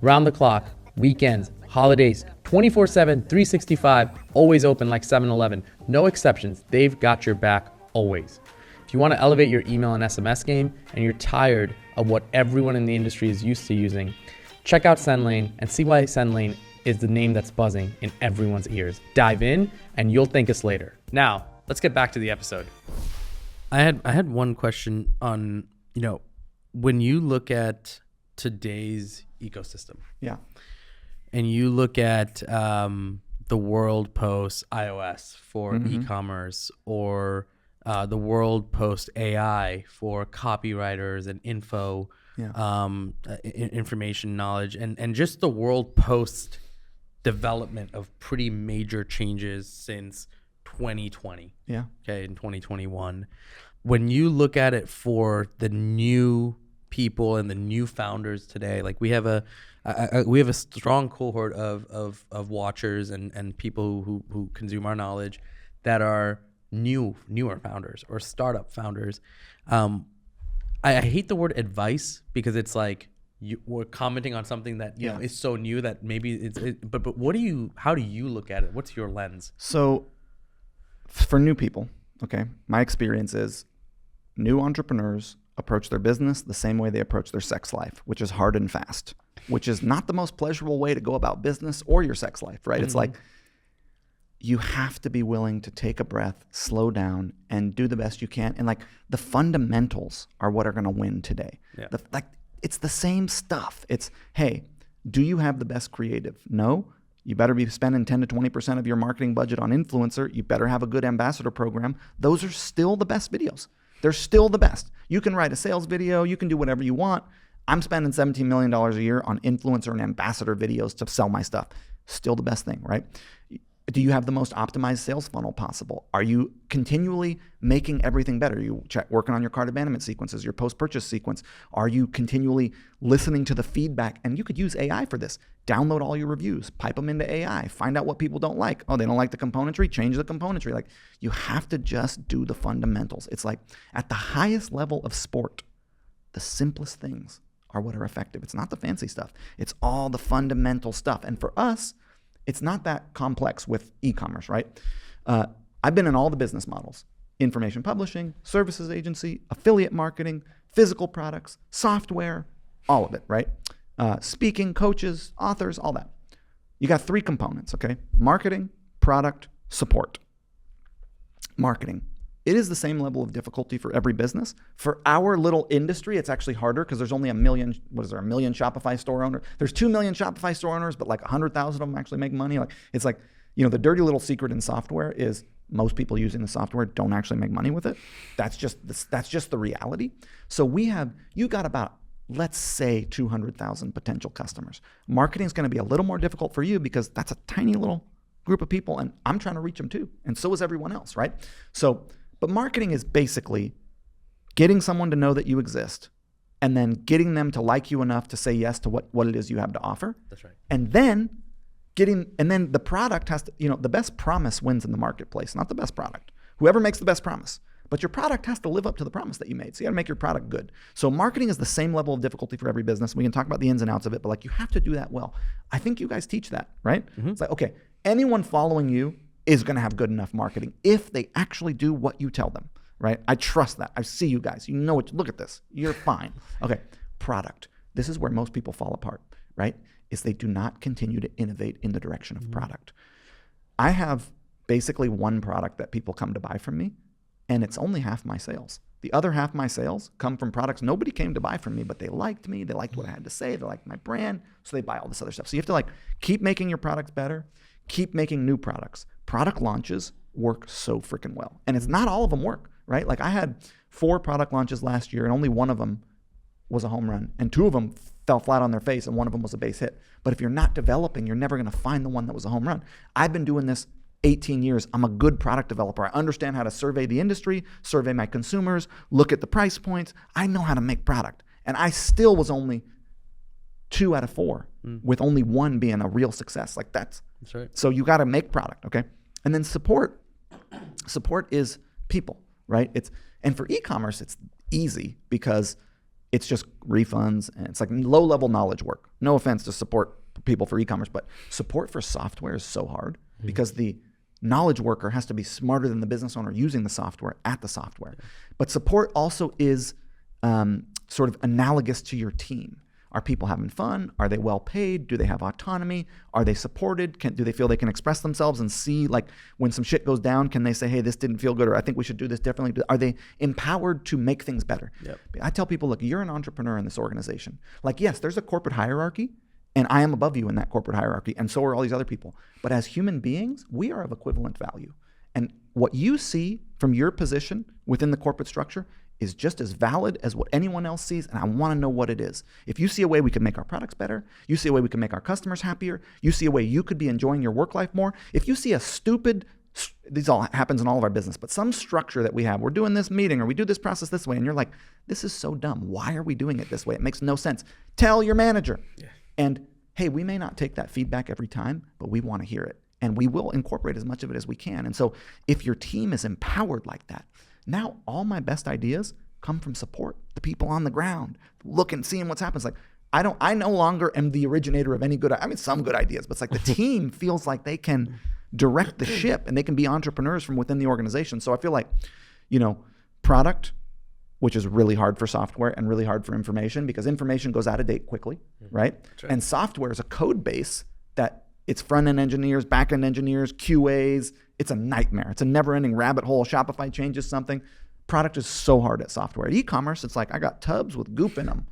Round the clock, weekends, holidays, 24/7, 365, always open like 7-Eleven. No exceptions, they've got your back always. If you want to elevate your email and SMS game and you're tired of what everyone in the industry is used to using, check out SendLane and see why SendLane is the name that's buzzing in everyone's ears. Dive in and you'll thank us later. Now, let's get back to the episode. I had one question on, when you look at today's ecosystem. Yeah. And you look at the world post iOS for e-commerce, or the world post AI for copywriters and information knowledge, and just the world post development of pretty major changes since 2020. Yeah. Okay, in 2021. When you look at it for the new people and the new founders today, like we have a strong cohort of watchers and people who consume our knowledge that are newer founders or startup founders. I hate the word advice because it's like we're commenting on something that you know is so new that maybe but how do you look at it? What's your lens? So for new people, okay, my experience is new entrepreneurs approach their business the same way they approach their sex life, which is hard and fast, which is not the most pleasurable way to go about business or your sex life, right? Mm-hmm. It's like you have to be willing to take a breath, slow down, and do the best you can. And like the fundamentals are what are going to win today. Yeah. It's the same stuff. It's, hey, do you have the best creative? No. You better be spending 10 to 20% of your marketing budget on influencer. You better have a good ambassador program. Those are still the best videos. They're still the best. You can write a sales video. You can do whatever you want. I'm spending $17 million a year on influencer and ambassador videos to sell my stuff. Still the best thing, right? Do you have the most optimized sales funnel possible? Are you continually making everything better? Are you working on your cart abandonment sequences, your post-purchase sequence? Are you continually listening to the feedback? And you could use AI for this. Download all your reviews, pipe them into AI, find out what people don't like. Oh, they don't like the componentry? Change the componentry. Like, you have to just do the fundamentals. It's like at the highest level of sport, the simplest things are what are effective. It's not the fancy stuff. It's all the fundamental stuff. And for us, it's not that complex with e-commerce, right? I've been in all the business models: information publishing, services agency, affiliate marketing, physical products, software, all of it, right? Speaking, coaches, authors, all that. You got three components, okay? Marketing, product, support. Marketing. It is the same level of difficulty for every business. For our little industry, it's actually harder because there's only a million Shopify store owners. There's 2 million Shopify store owners, but like 100,000 of them actually make money. Like, it's like, the dirty little secret in software is most people using the software don't actually make money with it. That's just the reality. So you got about, let's say, 200,000 potential customers. Marketing is going to be a little more difficult for you because that's a tiny little group of people, and I'm trying to reach them too. And so is everyone else, right? But marketing is basically getting someone to know that you exist and then getting them to like you enough to say yes to what it is you have to offer. That's right. And then the product has to, the best promise wins in the marketplace, not the best product. Whoever makes the best promise. But your product has to live up to the promise that you made. So you got to make your product good. So marketing is the same level of difficulty for every business. We can talk about the ins and outs of it, but you have to do that well. I think you guys teach that, right? Mm-hmm. It's like, okay, anyone following you is going to have good enough marketing if they actually do what you tell them. right? I trust that. I see you guys. You know what, look at this. You're fine. Okay, product. This is where most people fall apart, right? Is they do not continue to innovate in the direction of product. I have basically one product that people come to buy from me, and it's only half my sales. The other half of my sales come from products nobody came to buy from me, but they liked me. They liked what I had to say. They liked my brand. So they buy all this other stuff. So you have to like keep making your products better, keep making new products. Product launches work so freaking well. And it's not all of them work, right? Like I had 4 product launches last year and only one of them was a home run. And 2 of them fell flat on their face and one of them was a base hit. But if you're not developing, you're never going to find the one that was a home run. I've been doing this 18 years. I'm a good product developer. I understand how to survey the industry, survey my consumers, look at the price points. I know how to make product. And I still was only 2 out of 4 with only 1 being a real success. Like that's right. So you got to make product, okay? And then support. Support is people, right? And for e-commerce, it's easy because it's just refunds and it's like low-level knowledge work. No offense to support people for e-commerce, but support for software is so hard because the knowledge worker has to be smarter than the business owner using the software at the software. But support also is sort of analogous to your team. Are people having fun? Are they well paid? Do they have autonomy? Are they supported? Do they feel they can express themselves and see, like, when some shit goes down, can they say, hey, this didn't feel good, or I think we should do this differently? Are they empowered to make things better? Yep. I tell people, look, you're an entrepreneur in this organization. Like, yes, there's a corporate hierarchy, and I am above you in that corporate hierarchy, and so are all these other people. But as human beings, we are of equivalent value. And what you see from your position within the corporate structure is just as valid as what anyone else sees, and I want to know what it is. If you see a way we can make our products better, you see a way we can make our customers happier, you see a way you could be enjoying your work life more, if you see a stupid, this all happens in all of our business, but some structure that we have, we're doing this meeting or we do this process this way, and you're like, this is so dumb. Why are we doing it this way? It makes no sense. Tell your manager. Yeah. And hey, we may not take that feedback every time, but we want to hear it. And we will incorporate as much of it as we can. And so if your team is empowered like that, now all my best ideas come from support, the people on the ground, looking, seeing what's happening. It's like, I no longer am the originator of any some good ideas, but it's like the team feels like they can direct the ship and they can be entrepreneurs from within the organization. So I feel like, product, which is really hard for software and really hard for information because information goes out of date quickly, right? And software is a code base that it's front-end engineers, back-end engineers, QAs. It's a nightmare. It's a never-ending rabbit hole. Shopify changes something. Product is so hard at software. At e-commerce, it's like I got tubs with goop in them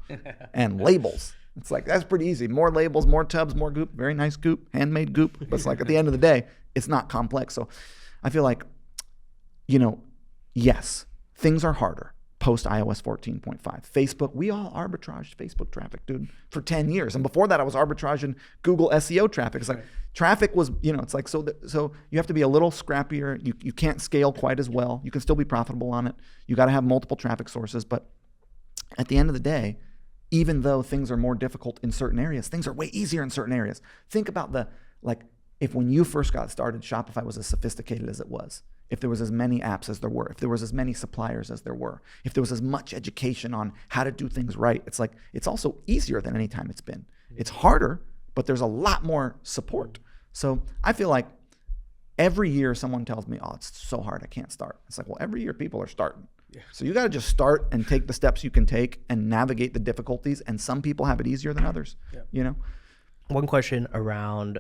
and labels. It's like, that's pretty easy. More labels, more tubs, more goop. Very nice goop, handmade goop. But it's like at the end of the day, it's not complex. So I feel like, yes, things are harder post iOS 14.5. Facebook, we all arbitraged Facebook traffic, dude, for 10 years. And before that, I was arbitraging Google SEO traffic. It's like traffic was, it's like, so you have to be a little scrappier. You can't scale quite as well. You can still be profitable on it. You got to have multiple traffic sources. But at the end of the day, even though things are more difficult in certain areas, things are way easier in certain areas. Think about if when you first got started, Shopify was as sophisticated as it was. If there was as many apps as there were, if there was as many suppliers as there were, if there was as much education on how to do things right, it's like, it's also easier than any time it's been. It's harder, but there's a lot more support. So I feel like every year someone tells me, oh, it's so hard, I can't start. It's like, well, every year people are starting. Yeah. So you got to just start and take the steps you can take and navigate the difficulties. And some people have it easier than others, One question around,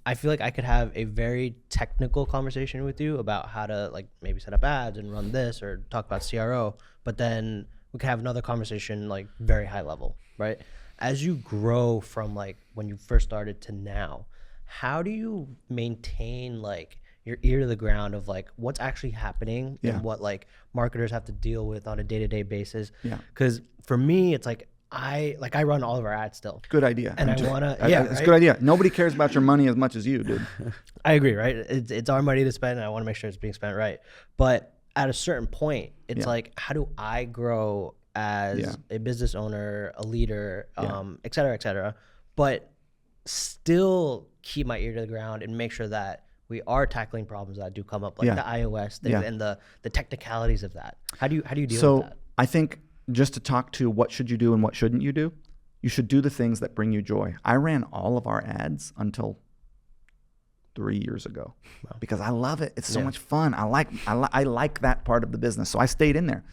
I feel like I could have a very technical conversation with you about how to maybe set up ads and run this or talk about CRO, but then we could have another conversation very high level, right? As you grow from when you first started to now, how do you maintain your ear to the ground of what's actually happening and what marketers have to deal with on a day-to-day basis? Yeah. Because for me, it's I run all of our ads still. Good idea. And I want to, it's a good idea. Nobody cares about your money as much as you, dude. I agree, right? It's our money to spend, and I want to make sure it's being spent right. But at a certain point, it's how do I grow as a business owner, a leader, et cetera, but still keep my ear to the ground and make sure that we are tackling problems that do come up, the iOS thing and the technicalities of that. How do you deal with that? I think, just to talk to what should you do and what shouldn't you do, you should do the things that bring you joy. I ran all of our ads until 3 years ago because I love it. It's so much fun. I like that part of the business. So I stayed in there.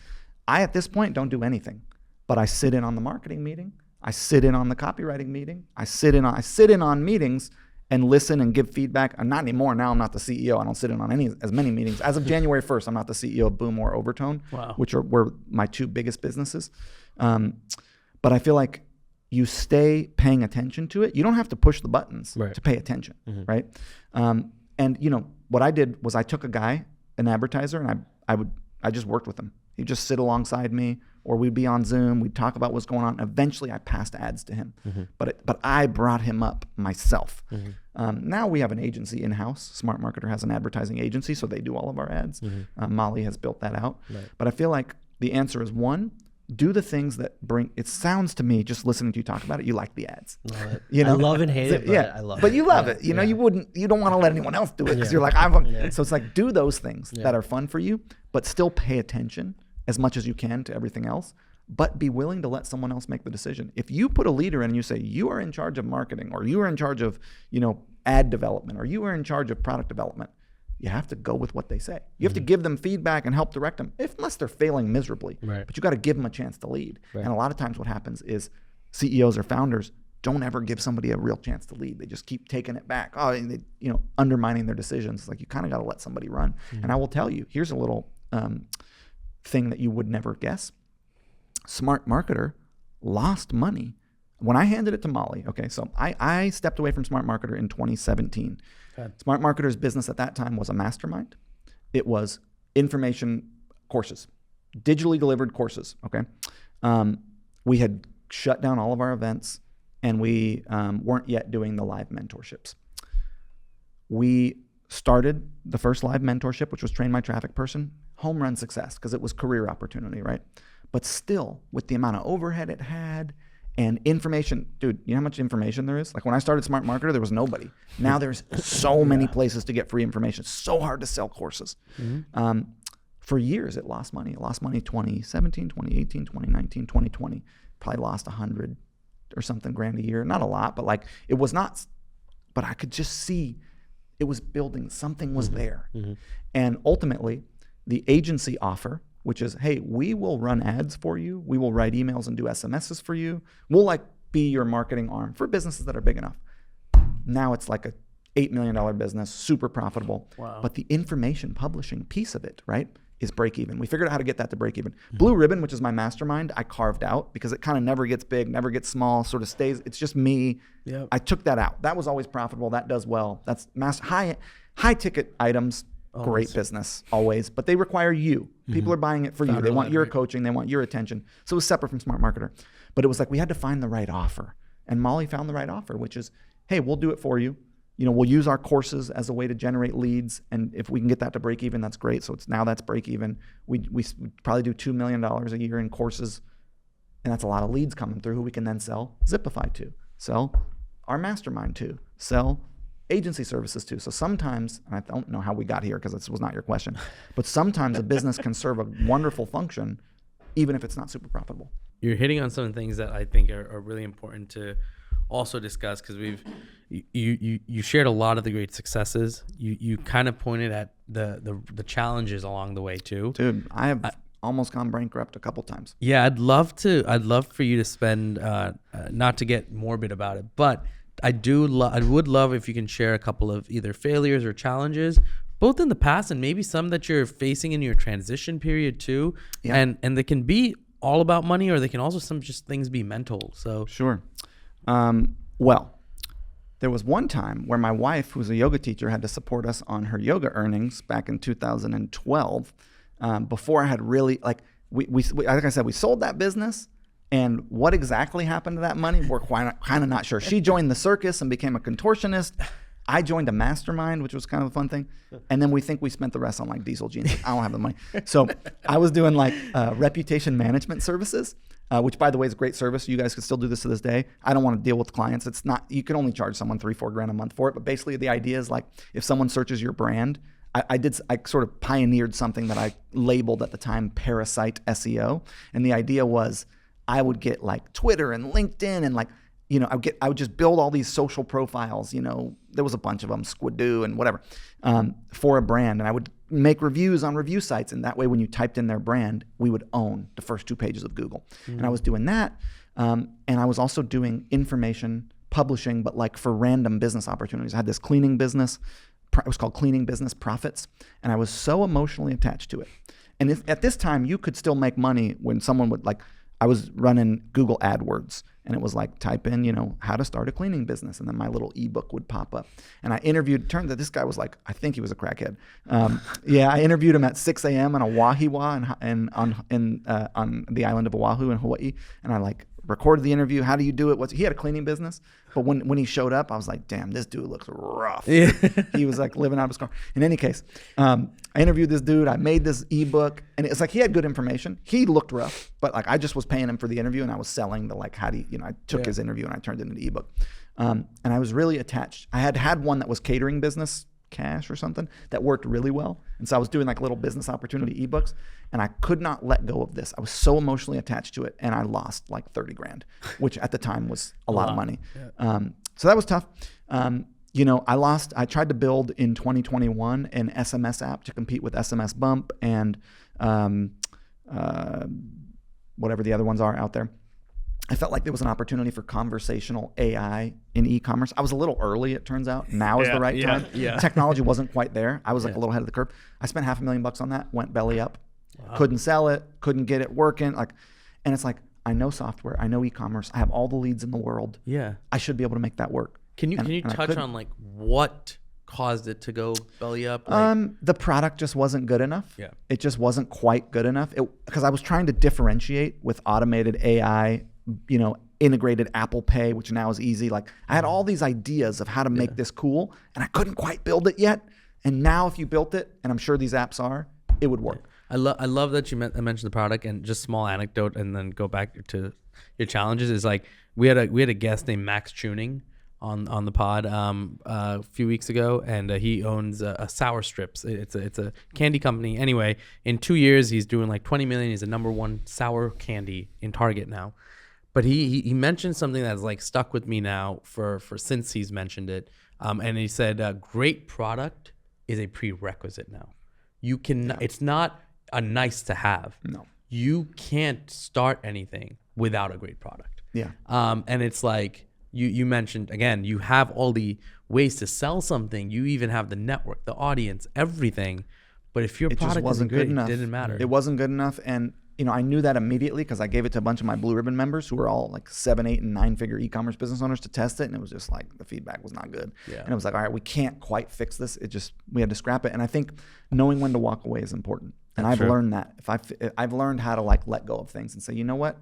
I, at this point, don't do anything, but I sit in on the marketing meeting. I sit in on the copywriting meeting. I sit in on meetings and listen and give feedback. I'm not anymore. Now I'm not the CEO. I don't sit in on as many meetings. As of January 1st, I'm not the CEO of Boom or Overtone, which were my two biggest businesses. But I feel like you stay paying attention to it. You don't have to push the buttons to pay attention, right? And what I did was I took a guy, an advertiser, and I just worked with him. He'd just sit alongside me, or we'd be on Zoom. We'd talk about what's going on. Eventually, I passed ads to him, but I brought him up myself. Now we have an agency in-house. Smart Marketer has an advertising agency, so they do all of our ads. Molly has built that out. But I feel like the answer is one, do the things that bring. It sounds to me, just listening to you talk about it, you like the ads. Love it. I love and hate it, but I love it. But you love it. You don't want to let anyone else do it because you're like, So it's like, do those things that are fun for you, but still pay attention as much as you can to everything else, but be willing to let someone else make the decision. If you put a leader in and you say, you are in charge of marketing, or you are in charge of, ad development, or you are in charge of product development, you have to go with what they say. You have to give them feedback and help direct them, unless they're failing miserably. But you got to give them a chance to lead. And a lot of times what happens is CEOs or founders don't ever give somebody a real chance to lead. They just keep taking it back. Undermining their decisions. Like, you kind of got to let somebody run. And I will tell you, here's a little thing that you would never guess. Smart Marketer lost money when I handed it to Molly. Okay, so I stepped away from Smart Marketer in 2017. Smart Marketer's business at that time was a mastermind. It was information courses, digitally delivered courses. Okay, we had shut down all of our events, and we weren't yet doing the live mentorships. We started the first live mentorship, which was Train My Traffic Person. Home run success, because it was career opportunity, right? But still, with the amount of overhead it had and information, dude, you know how much information there is? Like, when I started Smart Marketer, there was nobody. Now there's so many places to get free information. It's so hard to sell courses. For years, it lost money. It lost money 2017, 2018, 2019, 2020. Probably lost 100 or something grand a year. Not a lot, but like, it was not, but I could just see it was building. Something was there. And ultimately, the agency offer, which is, hey, we will run ads for you. We will write emails and do SMSs for you. We'll be your marketing arm for businesses that are big enough. Now it's like a $8 million business, super profitable. Wow. But the information publishing piece of it, right, is break even. We figured out how to get that to break even. Blue Ribbon, which is my mastermind, I carved out because it kind of never gets big, never gets small, sort of stays. It's just me. I took that out. That was always profitable. That does well. That's high ticket items. Great business always, but they require you. People are buying it for you. They want your coaching. They want your attention. So it was separate from Smart Marketer. But it was like, we had to find the right offer. And Molly found the right offer, which is, hey, we'll do it for you. We'll use our courses as a way to generate leads. And if we can get that to break even, that's great. So that's break even. We probably do $2 million a year in courses. And that's a lot of leads coming through who we can then sell Zipify to, sell our mastermind to, sell agency services too. So sometimes, and I don't know how we got here because this was not your question, but sometimes a business can serve a wonderful function even if it's not super profitable. You're hitting on some things that I think are really important to also discuss, because you shared a lot of the great successes. You kind of pointed at the challenges along the way too. Dude, I have almost gone bankrupt a couple times. Yeah, I'd love for you to spend, not to get morbid about it, but I would love if you can share a couple of either failures or challenges, both in the past and maybe some that you're facing in your transition period too. Yeah. And they can be all about money, or they can also some just things be mental. So sure. Well, there was one time where my wife, who's a yoga teacher, had to support us on her yoga earnings back in 2012. Before I had really like I said, we sold that business. And what exactly happened to that money, we're kind of not sure. She joined the circus and became a contortionist. I joined a mastermind, which was kind of a fun thing. And then we think we spent the rest on like diesel jeans. I don't have the money. So I was doing like reputation management services, which by the way is a great service. You guys can still do this to this day. I don't want to deal with clients. It's not, you can only charge someone $3-4 grand a month for it. But basically the idea is like, if someone searches your brand, I sort of pioneered something that I labeled at the time parasite SEO. And the idea was, I would get like Twitter and LinkedIn and like I would just build all these social profiles. There was a bunch of them, Squidoo and whatever, for a brand, and I would make reviews on review sites, and that way, when you typed in their brand, we would own the first 2 pages of Google. And I was doing that, and I was also doing information publishing, but like for random business opportunities. I had this cleaning business. It was called Cleaning Business Profits, and I was so emotionally attached to it. And at this time, you could still make money when someone would I was running Google AdWords, and it was like, type in, how to start a cleaning business. And then my little ebook would pop up. And I interviewed, turned out this guy was like, I think he was a crackhead. I interviewed him at 6 a.m. on a wahiwa on the island of Oahu in Hawaii. And I recorded the interview. How do you do it? He had a cleaning business. But when he showed up, I was like, damn, this dude looks rough. Yeah. He was like living out of his car. In any case, I interviewed this dude. I made this ebook, and it's like he had good information. He looked rough, but I just was paying him for the interview, and I was selling I took his interview and I turned it into an ebook. And I was really attached. I had one that was catering business, Cash or something, that worked really well. And so I was doing little business opportunity ebooks, and I could not let go of this. I was so emotionally attached to it, and I lost $30,000, which at the time was a lot of money. Yeah. So that was tough. I tried to build in 2021 an SMS app to compete with SMS Bump and whatever the other ones are out there. I felt like there was an opportunity for conversational AI in e-commerce. I was a little early, it turns out. Now is the right time. Yeah. Technology wasn't quite there. I was a little ahead of the curve. I spent $500,000 on that, went belly up. Wow. Couldn't sell it, couldn't get it working. And it's like, I know software, I know e-commerce, I have all the leads in the world. Yeah. I should be able to make that work. Can you touch on what caused it to go belly up? The product just wasn't good enough. Yeah. It just wasn't quite good enough. Because I was trying to differentiate with automated AI, integrated Apple Pay, which now is easy. I had all these ideas of how to make this cool, and I couldn't quite build it yet. And now if you built it, and I'm sure these apps are, it would work. I love that you mentioned the product. And just small anecdote, and then go back to your challenges, is we had a guest named Max Tuning on the pod a few weeks ago, and he owns a Sour Strips. It's a candy company. Anyway, in 2 years he's doing $20 million. He's the #1 sour candy in Target now. But he mentioned something that's stuck with me now for since he's mentioned it. And he said, great product is a prerequisite now. You can, it's not a nice to have. No. You can't start anything without a great product. Yeah. And it's you mentioned, again, you have all the ways to sell something. You even have the network, the audience, everything. But if your product wasn't good enough, it didn't matter. It wasn't good enough. And I knew that immediately because I gave it to a bunch of my Blue Ribbon members who were all 7, 8, and 9-figure e-commerce business owners to test it. And it was just the feedback was not good. Yeah. And it was all right, we can't quite fix this. We had to scrap it. And I think knowing when to walk away is important. And I've learned that. I've learned how to let go of things and say, you know what?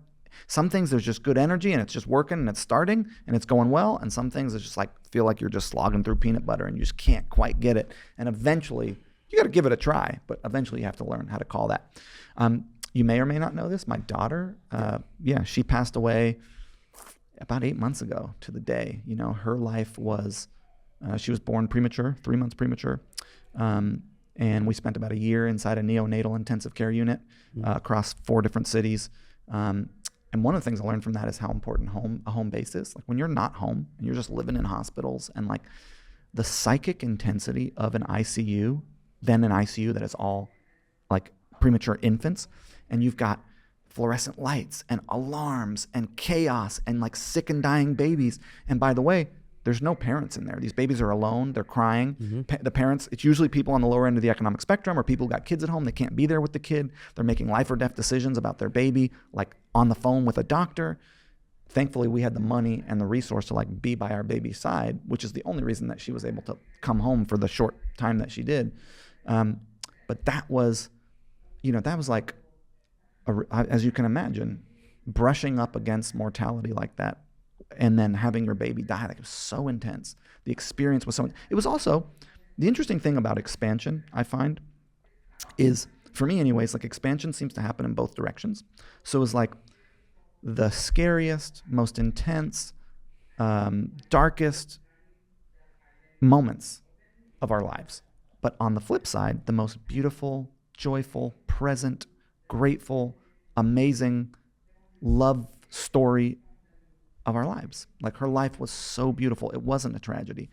Some things there's just good energy and it's just working and it's starting and it's going well. And some things it's just feel like you're just slogging through peanut butter and you just can't quite get it. And eventually you got to give it a try, but eventually you have to learn how to call that. You may or may not know this. My daughter, she passed away about 8 months ago to the day. Her life was, she was born premature, 3 months premature. And we spent about a year inside a neonatal intensive care unit across 4 different cities. And one of the things I learned from that is how important a home base is. When you're not home and you're just living in hospitals, and the psychic intensity of an ICU, then an ICU that is all premature infants, and you've got fluorescent lights and alarms and chaos and sick and dying babies. And by the way, there's no parents in there. These babies are alone. They're crying. Mm-hmm. The parents, it's usually people on the lower end of the economic spectrum or people who got kids at home. They can't be there with the kid. They're making life or death decisions about their baby, on the phone with a doctor. Thankfully, we had the money and the resource to be by our baby's side, which is the only reason that she was able to come home for the short time that she did. But that was, as you can imagine, brushing up against mortality like that, and then having your baby die, it was so intense. The experience was so. It was also the interesting thing about expansion. I find is, for me, anyways, expansion seems to happen in both directions. So it's the scariest, most intense, darkest moments of our lives. But on the flip side, the most beautiful, joyful, present, grateful, amazing love story of our lives. Like her life was so beautiful. It wasn't a tragedy,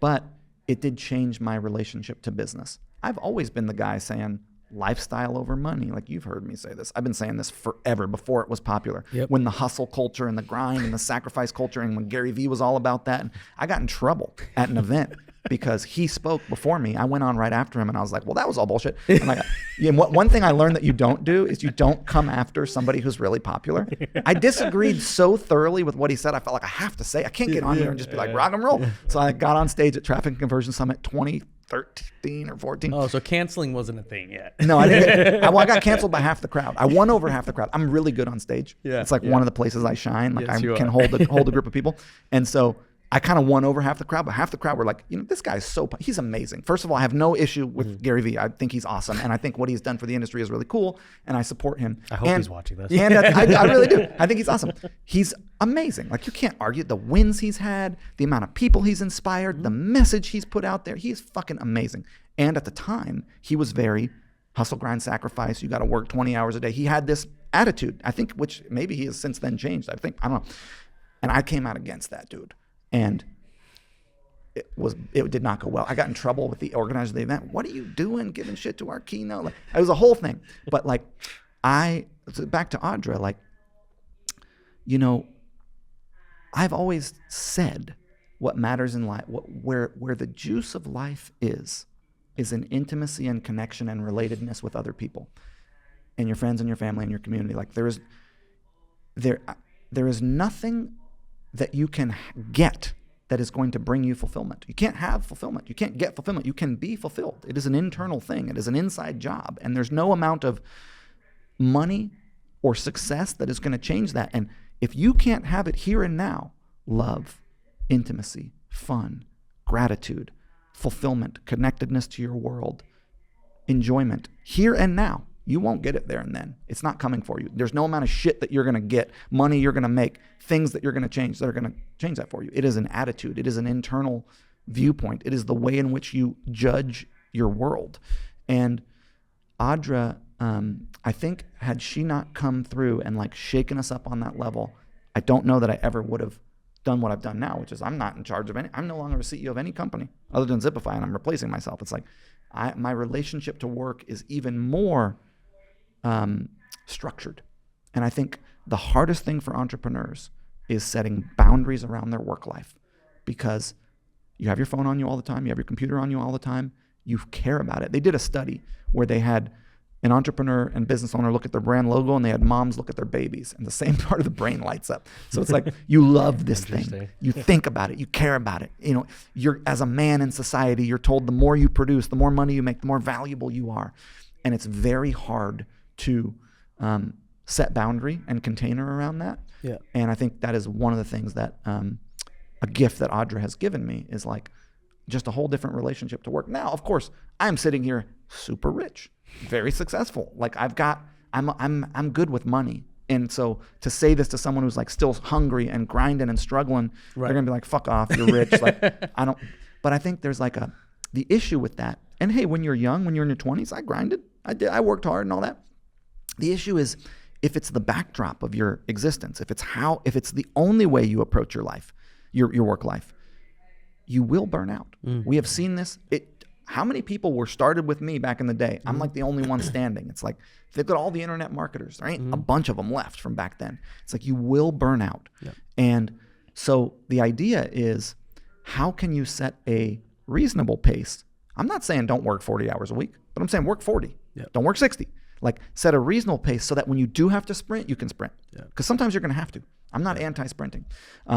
but it did change my relationship to business. I've always been the guy saying lifestyle over money. Like you've heard me say this. I've been saying this forever before it was popular. Yep. When the hustle culture and the grind and the sacrifice culture and when Gary Vee was all about that. And I got in trouble at an event because he spoke before me. I went on right after him and I was like, well, that was all bullshit. And like, one thing I learned that you don't do is you don't come after somebody who's really popular. I disagreed so thoroughly with what he said. I felt like I have to say, I can't get on here and just be like, rock and roll. So I got on stage at Traffic and Conversion Summit 2013 or 14. Oh, so canceling wasn't a thing yet. No, I didn't. I got canceled by half the crowd. I won over half the crowd. I'm really good on stage. Yeah, it's like one of the places I shine. Like Yes, I you can are. hold a group of people. And so I kind of won over half the crowd, but half the crowd were like, this guy's he's amazing. First of all, I have no issue with Gary Vee. I think he's awesome. And I think what he's done for the industry is really cool. And I support him. I hope he's watching this. And I really do. I think he's awesome. He's amazing. Like you can't argue the wins he's had, the amount of people he's inspired, the message he's put out there. He's fucking amazing. And at the time, he was very hustle, grind, sacrifice. You got to work 20 hours a day. He had this attitude, I think, which maybe he has since then changed. I don't know. And I came out against that dude. And it did not go well. I got in trouble with the organizer of the event. What are you doing giving shit to our keynote? Like, it was a whole thing. But like, back to Audra, like, I've always said what matters in life, where the juice of life is in intimacy and connection and relatedness with other people and your friends and your family and your community. Like there is nothing that you can get that is going to bring you fulfillment. You can't have fulfillment. You can't get fulfillment. You can be fulfilled. It is an internal thing. It is an inside job. And there's no amount of money or success that is going to change that. And if you can't have it here and now, love, intimacy, fun, gratitude, fulfillment, connectedness to your world, enjoyment, here and now, you won't get it there and then. It's not coming for you. There's no amount of shit that you're going to get, money you're going to make, things that you're going to change that are going to change that for you. It is an attitude. It is an internal viewpoint. It is the way in which you judge your world. And Audra, I think had she not come through and like shaken us up on that level, I don't know that I ever would have done what I've done now, which is I'm not in charge of I'm no longer a CEO of any company other than Zipify, and I'm replacing myself. It's like my relationship to work is even more structured. And I think the hardest thing for entrepreneurs is setting boundaries around their work life, because you have your phone on you all the time. You have your computer on you all the time. You care about it. They did a study where they had an entrepreneur and business owner look at their brand logo and they had moms look at their babies, and the same part of the brain lights up. So it's like, you love this thing. You think about it. You care about it. You're, as a man in society, you're told the more you produce, the more money you make, the more valuable you are. And it's very hard to set boundary and container around that. Yeah. And I think that is one of the things that a gift that Audra has given me is like just a whole different relationship to work. Now, of course, I'm sitting here super rich, very successful. Like I'm good with money. And so to say this to someone who's like still hungry and grinding and struggling, Right. they're gonna be like, fuck off, you're rich. Like but I think there's like the issue with that. And hey, when you're young, when you're in your 20s, I grinded. I worked hard and all that. The issue is if it's the backdrop of your existence, if it's the only way you approach your life, your work life, you will burn out. We have seen this. How many people were started with me back in the day? I'm like the only one standing. It's like, they've got all the internet marketers. There ain't a bunch of them left from back then. It's like, you will burn out. Yep. And so the idea is, how can you set a reasonable pace? I'm not saying don't work 40 hours a week, but I'm saying work 40. Yep. Don't work 60. Like, set a reasonable pace so that when you do have to sprint, you can sprint. Because sometimes you're going to have to. I'm not anti-sprinting.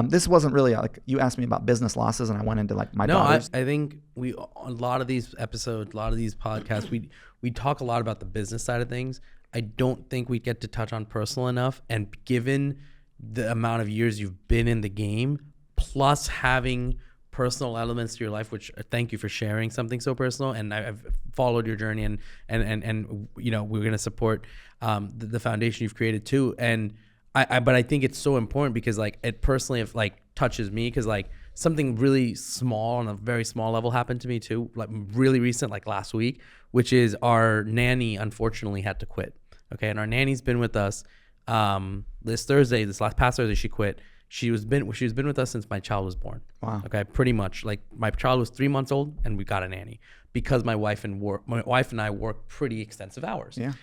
This wasn't really like, you asked me about business losses and I went into like my daughters. I think a lot of these episodes, a lot of these podcasts, we talk a lot about the business side of things. I don't think we get to touch on personal enough. And given the amount of years you've been in the game, plus having personal elements to your life, which thank you for sharing something so personal. And I've followed your journey and we're going to support the foundation you've created too. And but I think it's so important because like it personally touches me, because like something really small on a very small level happened to me too, like really recent, like last week, which is our nanny unfortunately had to quit. Okay. And our nanny's been with us this past Thursday, she quit. she's been with us since my child was born. Wow. Okay, pretty much. Like my child was 3 months old and we got a nanny because my wife and I work pretty extensive hours. Yeah.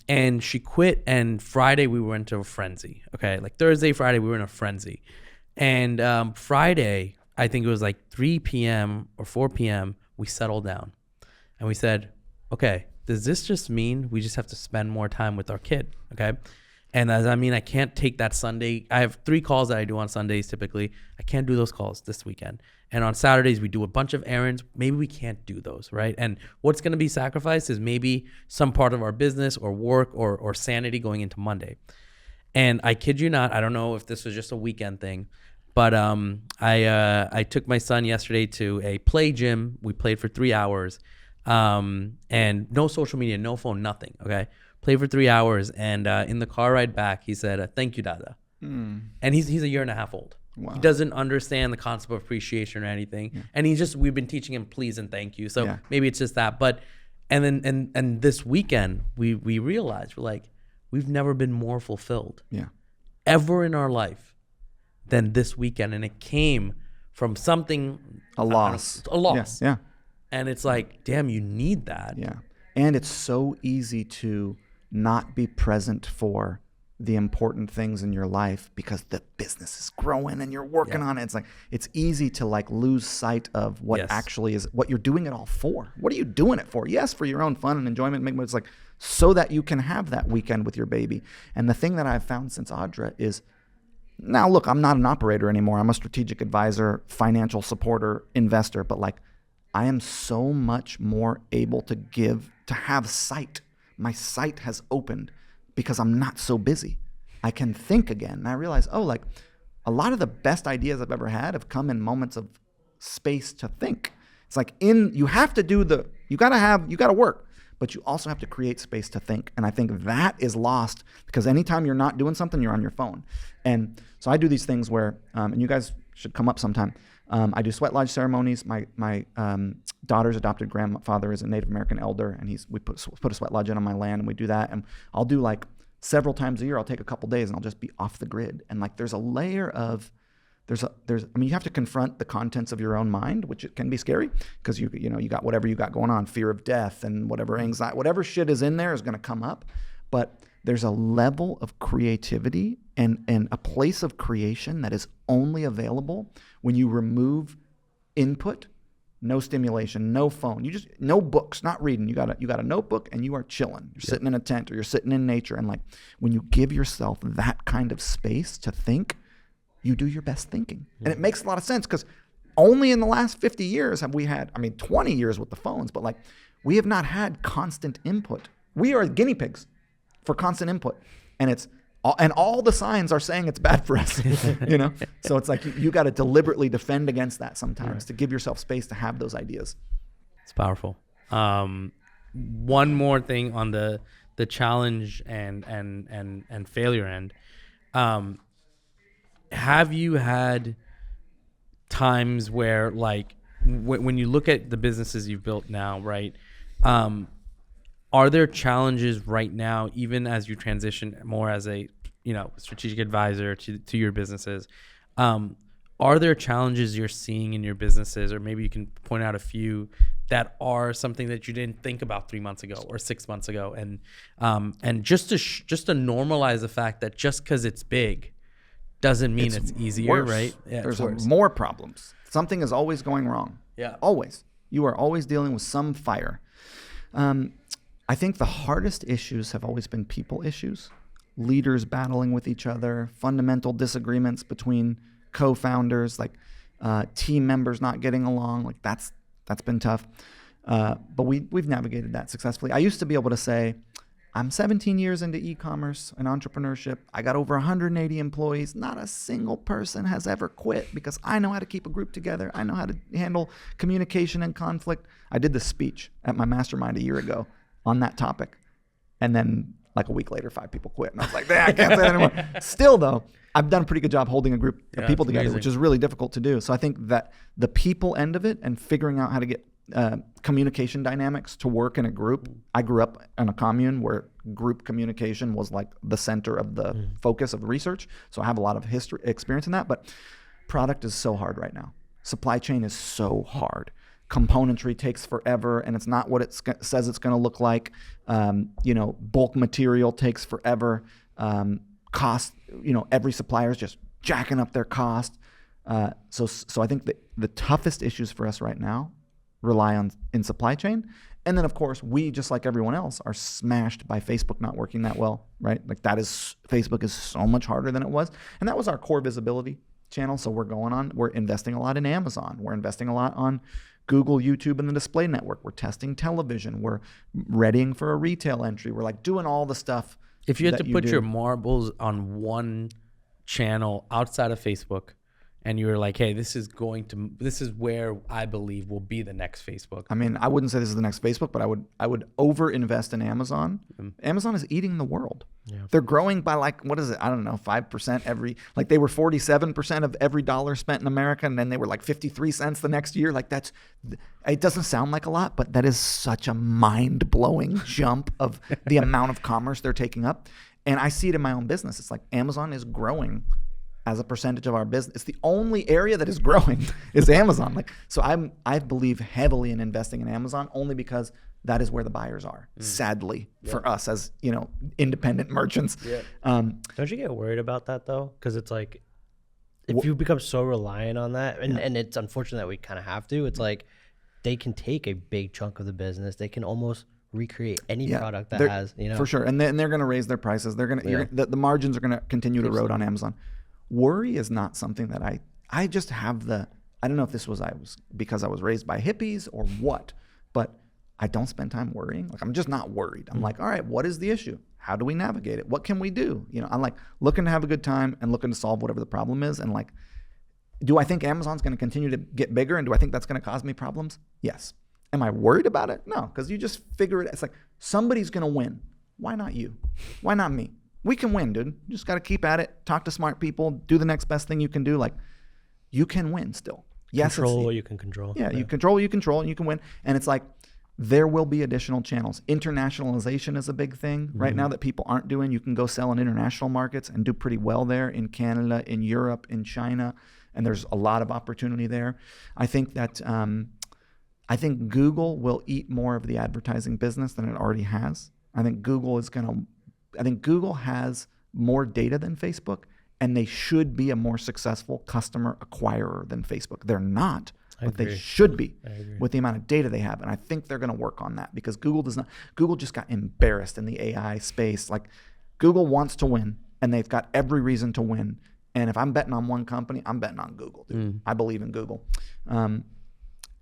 And she quit, and Friday we went into a frenzy. Okay, like Thursday, Friday we were in a frenzy, and Friday I think it was like 3 p.m. or 4 p.m. we settled down, and we said, okay, does this just mean we just have to spend more time with our kid? Okay. And as I mean, I can't take that Sunday. I have 3 calls that I do on Sundays typically. I can't do those calls this weekend. And on Saturdays, we do a bunch of errands. Maybe we can't do those, right? And what's going to be sacrificed is maybe some part of our business or work or sanity going into Monday. And I kid you not, I don't know if this was just a weekend thing, but I took my son yesterday to a play gym. We played for 3 hours, and no social media, no phone, nothing, okay? Played for 3 hours, and in the car ride back, he said, thank you, Dada. And he's a year and a half old. Wow. He doesn't understand the concept of appreciation or anything. Yeah. And we've been teaching him please and thank you. So maybe it's just that. But, and this weekend, we realized, we're like, we've never been more fulfilled ever in our life than this weekend. And it came from something. A loss. A loss. Yeah. And it's like, damn, you need that. Yeah. And it's so easy to not be present for the important things in your life because the business is growing and you're working on it. It's like, it's easy to like lose sight of what actually is, what you're doing it all for. What are you doing it for? Yes, for your own fun and enjoyment, but it's like so that you can have that weekend with your baby. And the thing that I've found since Audra is, now look, I'm not an operator anymore. I'm a strategic advisor, financial supporter, investor, but like I am so much more able to give, to have sight. My sight has opened because I'm not so busy. I can think again. And I realize, like a lot of the best ideas I've ever had have come in moments of space to think. It's like you have to do you gotta work, but you also have to create space to think. And I think that is lost because anytime you're not doing something, you're on your phone. And so I do these things where, and you guys should come up sometime. I do sweat lodge ceremonies. My daughter's adopted grandfather is a Native American elder, and we put a sweat lodge in on my land, and we do that. And I'll do like several times a year. I'll take a couple days, and I'll just be off the grid. And like there's a layer of you have to confront the contents of your own mind, which it can be scary because you got whatever you got going on, fear of death and whatever anxiety, whatever shit is in there is going to come up. But there's a level of creativity and a place of creation that is only available when you remove input, no stimulation, no phone, no books, not reading. You got a notebook and you are chilling. You're sitting in a tent or you're sitting in nature. And like when you give yourself that kind of space to think, you do your best thinking. And it makes a lot of sense because only in the last 50 years have we had, 20 years with the phones, but like we have not had constant input. We are guinea pigs for constant input. And all the signs are saying it's bad for us, So it's like you got to deliberately defend against that sometimes to give yourself space to have those ideas. It's powerful. One more thing on the challenge and failure end. Have you had times where like when you look at the businesses you've built now, right? Are there challenges right now, even as you transition more as a strategic advisor to your businesses? Are there challenges you're seeing in your businesses, or maybe you can point out a few that are something that you didn't think about 3 months ago or 6 months ago, and just to normalize the fact that just because it's big doesn't mean it's easier, worse. Right? Yeah, there's more problems. Something is always going wrong. Yeah, always. You are always dealing with some fire. I think the hardest issues have always been people issues, leaders battling with each other, fundamental disagreements between co-founders, like team members not getting along. Like that's been tough. But we've navigated that successfully. I used to be able to say, I'm 17 years into e-commerce and entrepreneurship. I got over 180 employees. Not a single person has ever quit because I know how to keep a group together. I know how to handle communication and conflict. I did this speech at my mastermind a year ago on that topic. And then like a week later, 5 people quit. And I was like, I can't say that anymore. Still though, I've done a pretty good job holding a group of people together, which is really difficult to do. So I think that the people end of it and figuring out how to get communication dynamics to work in a group. I grew up in a commune where group communication was like the center of the focus of the research. So I have a lot of experience in that, but product is so hard right now. Supply chain is so hard. Componentry takes forever, and it's not what it says it's going to look like. Bulk material takes forever. Cost, every supplier is just jacking up their cost. So I think that the toughest issues for us right now rely on in supply chain. And then, of course, we, just like everyone else, are smashed by Facebook not working that well, right? Like Facebook is so much harder than it was. And that was our core visibility channel. So we're investing a lot in Amazon. We're investing a lot on Google, YouTube, and the display network. We're testing television. We're readying for a retail entry. We're like doing all the stuff. If you had to put your marbles on one channel outside of Facebook, and you were like, hey, this is where I believe will be the next Facebook. I mean, I wouldn't say this is the next Facebook, but I would over invest in Amazon. Amazon is eating the world. Yeah. They're growing by like, what is it? I don't know, 5% like they were 47% of every dollar spent in America, and then they were like 53 cents the next year. Like it doesn't sound like a lot, but that is such a mind-blowing jump of the amount of commerce they're taking up. And I see it in my own business. It's like Amazon is growing as a percentage of our business. It's the only area that is growing is Amazon. So I believe heavily in investing in Amazon only because that is where the buyers are. Sadly, for us as independent merchants. Yeah. Don't you get worried about that though? Because it's like if you become so reliant on that, and it's unfortunate that we kind of have to. It's like they can take a big chunk of the business. They can almost recreate any product that has, for sure. And they're going to raise their prices. They're going to the margins are going to continue to erode on Amazon. Worry is not something that I just have I don't know if this was because I was raised by hippies or what, but I don't spend time worrying. Like I'm just not worried. I'm like, all right, what is the issue? How do we navigate it? What can we do? I'm like looking to have a good time and looking to solve whatever the problem is. And like, do I think Amazon's going to continue to get bigger? And do I think that's going to cause me problems? Yes. Am I worried about it? No, because you just figure it. It's like somebody's going to win. Why not you? Why not me? We can win, dude. You just got to keep at it. Talk to smart people. Do the next best thing you can do. Like, you can win still. Yes, control what you can control. Yeah, you control what you control, and you can win. And it's like, there will be additional channels. Internationalization is a big thing right now that people aren't doing. You can go sell in international markets and do pretty well there in Canada, in Europe, in China, and there's a lot of opportunity there. I think that I think Google will eat more of the advertising business than it already has. I think Google has more data than Facebook, and they should be a more successful customer acquirer than Facebook. They're not, but they should be with the amount of data they have. And I think they're going to work on that because Google just got embarrassed in the AI space. Like Google wants to win, and they've got every reason to win. And if I'm betting on one company, I'm betting on Google, dude. I believe in Google.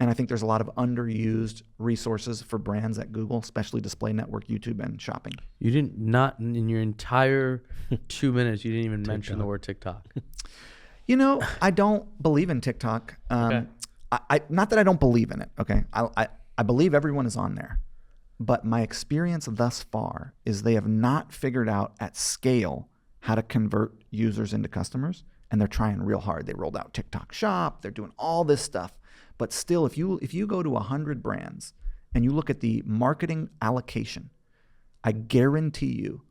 And I think there's a lot of underused resources for brands at Google, especially display network, YouTube, and shopping. You didn't, not in your entire 2 minutes, you didn't even mention the word TikTok. I don't believe in TikTok. Okay. Not that I don't believe in it. Okay. I believe everyone is on there, but my experience thus far is they have not figured out at scale how to convert users into customers, and they're trying real hard. They rolled out TikTok Shop. They're doing all this stuff. But still, if you go to 100 brands and you look at the marketing allocation, I guarantee you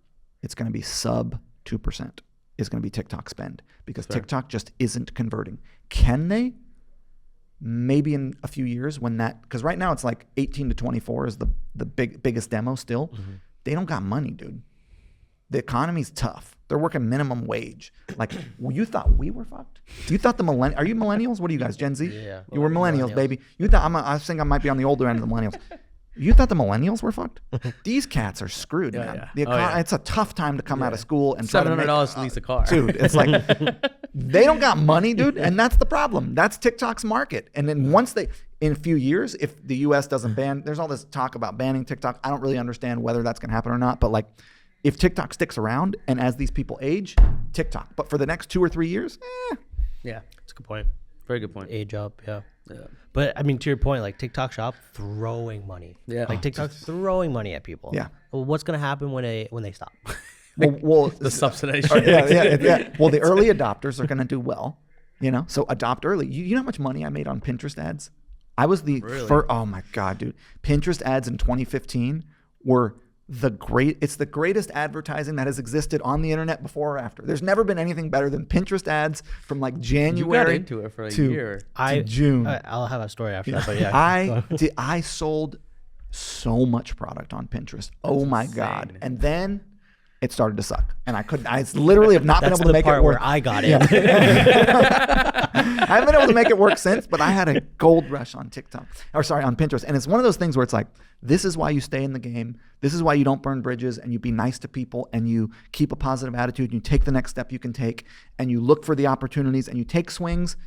it's going to be sub 2% is going to be TikTok spend because TikTok just isn't converting. Can they? Maybe in a few years because right now it's like 18 to 24 is the biggest demo still. They don't got money, dude. The economy's tough. They're working minimum wage. Like, you thought we were fucked? You thought are you millennials? What are you guys, Gen Z? Yeah. You were millennials, baby. You thought, I think I might be on the older end of the millennials. You thought the millennials were fucked? These cats are screwed, man. Yeah. It's a tough time to come out of school and try to make $700 to lease a car. Dude, it's like, they don't got money, dude. And that's the problem. That's TikTok's market. And then in a few years, if the US doesn't ban, there's all this talk about banning TikTok. I don't really understand whether that's going to happen or not. But like, if TikTok sticks around and as these people age, TikTok. But for the next 2 or 3 years, Yeah, it's a good point. Very good point. Age up, yeah. But I mean, to your point, like TikTok Shop throwing money. Yeah. Like TikTok's throwing money at people. Yeah. Well, what's gonna happen when they stop? Well, the subsidization. Yeah. Well, the early adopters are gonna do well. So adopt early. You know how much money I made on Pinterest ads? I was the first. Oh my God, dude. Pinterest ads in 2015 were it's the greatest advertising that has existed on the internet before or after. There's never been anything better than Pinterest ads from like January you got into it for a year. to June. I'll have a story after that, but yeah. I sold so much product on Pinterest. Oh my God. And then it started to suck. And I literally have not been able to make it work. Where I got it. Yeah. I haven't been able to make it work since, but I had a gold rush on on Pinterest. And it's one of those things where it's like, this is why you stay in the game. This is why you don't burn bridges, and you be nice to people, and you keep a positive attitude, and you take the next step you can take, and you look for the opportunities, and you take swings,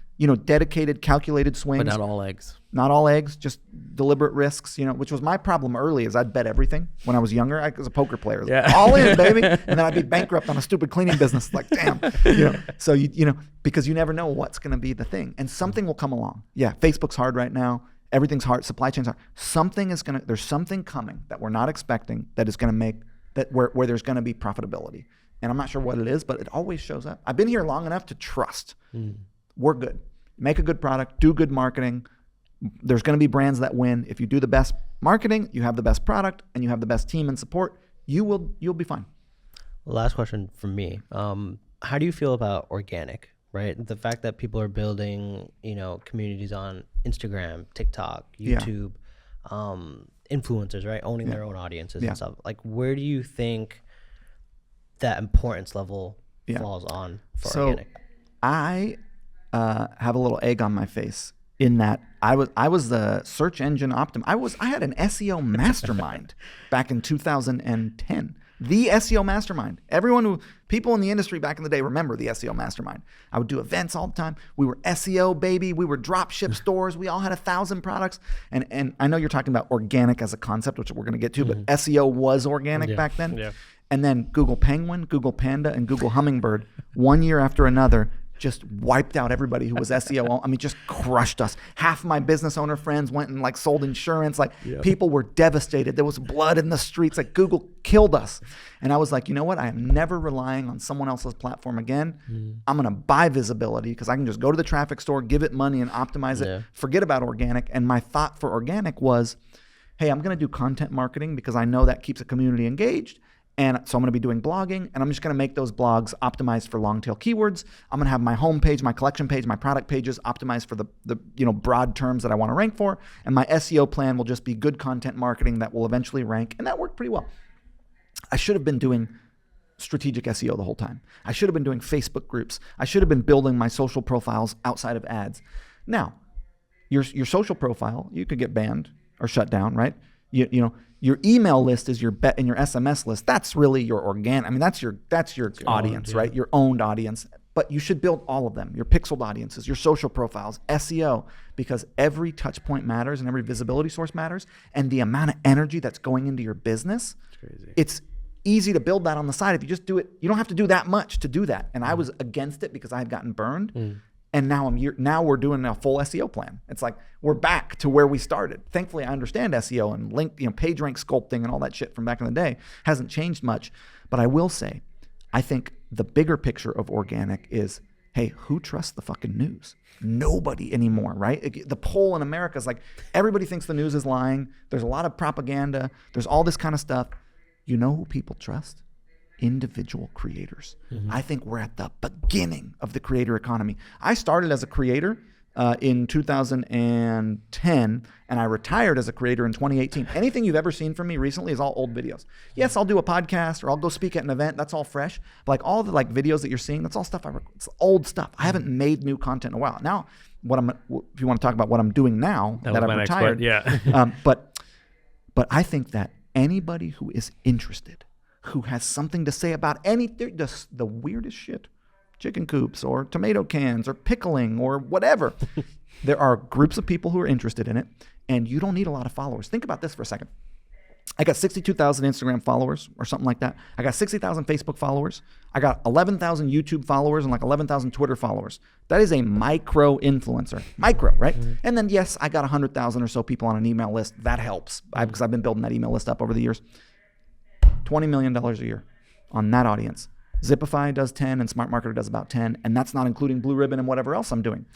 dedicated, calculated swings. But not all eggs. Not all eggs, just deliberate risks, which was my problem early is I'd bet everything. When I was younger, I was a poker player. Yeah. All in, baby. And then I'd be bankrupt on a stupid cleaning business. Like, damn. So, because you never know what's going to be the thing. And something will come along. Yeah, Facebook's hard right now. Everything's hard. Supply chains hard. There's something coming that we're not expecting that is going to make that where there's going to be profitability. And I'm not sure what it is, but it always shows up. I've been here long enough to trust. We're good. Make a good product, do good marketing. There's going to be brands that win. If you do the best marketing, you have the best product, and you have the best team and support, you'll be fine. Last question from me. How do you feel about organic, right? The fact that people are building, communities on Instagram, TikTok, YouTube, influencers, right? Owning their own audiences and stuff. Like, where do you think that importance level falls on for organic? I have a little egg on my face in that I was the search engine optimist. I had an SEO mastermind back in 2010. The SEO mastermind. People in the industry back in the day remember the SEO mastermind. I would do events all the time. We were SEO, baby. We were drop ship stores. We all had 1,000 products. And I know you're talking about organic as a concept, which we're going to get to, but SEO was organic back then. Yeah. And then Google Penguin, Google Panda, and Google Hummingbird, one year after another, just wiped out everybody who was SEO. I mean, just crushed us. Half my business owner friends went and sold insurance. People were devastated. There was blood in the streets. Google killed us. And I was like, you know what? I am never relying on someone else's platform again. I'm going to buy visibility because I can just go to the traffic store, give it money, and optimize it. Forget about organic. And my thought for organic was, hey, I'm going to do content marketing because I know that keeps a community engaged. And so I'm going to be doing blogging, and I'm just going to make those blogs optimized for long tail keywords. I'm going to have my home page, my collection page, my product pages optimized for the broad terms that I want to rank for. And my SEO plan will just be good content marketing that will eventually rank. And that worked pretty well. I should have been doing strategic SEO the whole time. I should have been doing Facebook groups. I should have been building my social profiles outside of ads. Now, your social profile, you could get banned or shut down, right? Your email list is your bet, and your SMS list, that's really your organic. I mean, that's your audience, right? Your owned audience. But you should build all of them, your pixeled audiences, your social profiles, SEO, because every touch point matters and every visibility source matters. And the amount of energy that's going into your business, it's easy to build that on the side. If you just do it, you don't have to do that much to do that. And I was against it because I had gotten burned. And now we're doing a full SEO plan. It's like we're back to where we started. Thankfully, I understand SEO and page rank sculpting and all that shit from back in the day hasn't changed much. But I will say, I think the bigger picture of organic is, hey, who trusts the fucking news? Nobody anymore, right? The poll in America is like everybody thinks the news is lying. There's a lot of propaganda. There's all this kind of stuff. You know who people trust? Individual creators. I think we're at the beginning of the creator economy. I started as a creator in 2010, and I retired as a creator in 2018. Anything you've ever seen from me recently is all old videos. Yes, I'll do a podcast or I'll go speak at an event. That's all fresh. But all the videos that you're seeing, that's all stuff it's old stuff. I haven't made new content in a while. Now, if you want to talk about what I'm doing now that I've retired, but I think that anybody who is interested, who has something to say about just the weirdest shit, chicken coops or tomato cans or pickling or whatever. There are groups of people who are interested in it, and you don't need a lot of followers. Think about this for a second. I got 62,000 Instagram followers or something like that. I got 60,000 Facebook followers. I got 11,000 YouTube followers and 11,000 Twitter followers. That is a micro influencer. Micro, right? And then, yes, I got 100,000 or so people on an email list. That helps because I've been building that email list up over the years. $20 million a year on that audience. Zipify does 10 and Smart Marketer does about 10, and that's not including Blue Ribbon and whatever else I'm doing.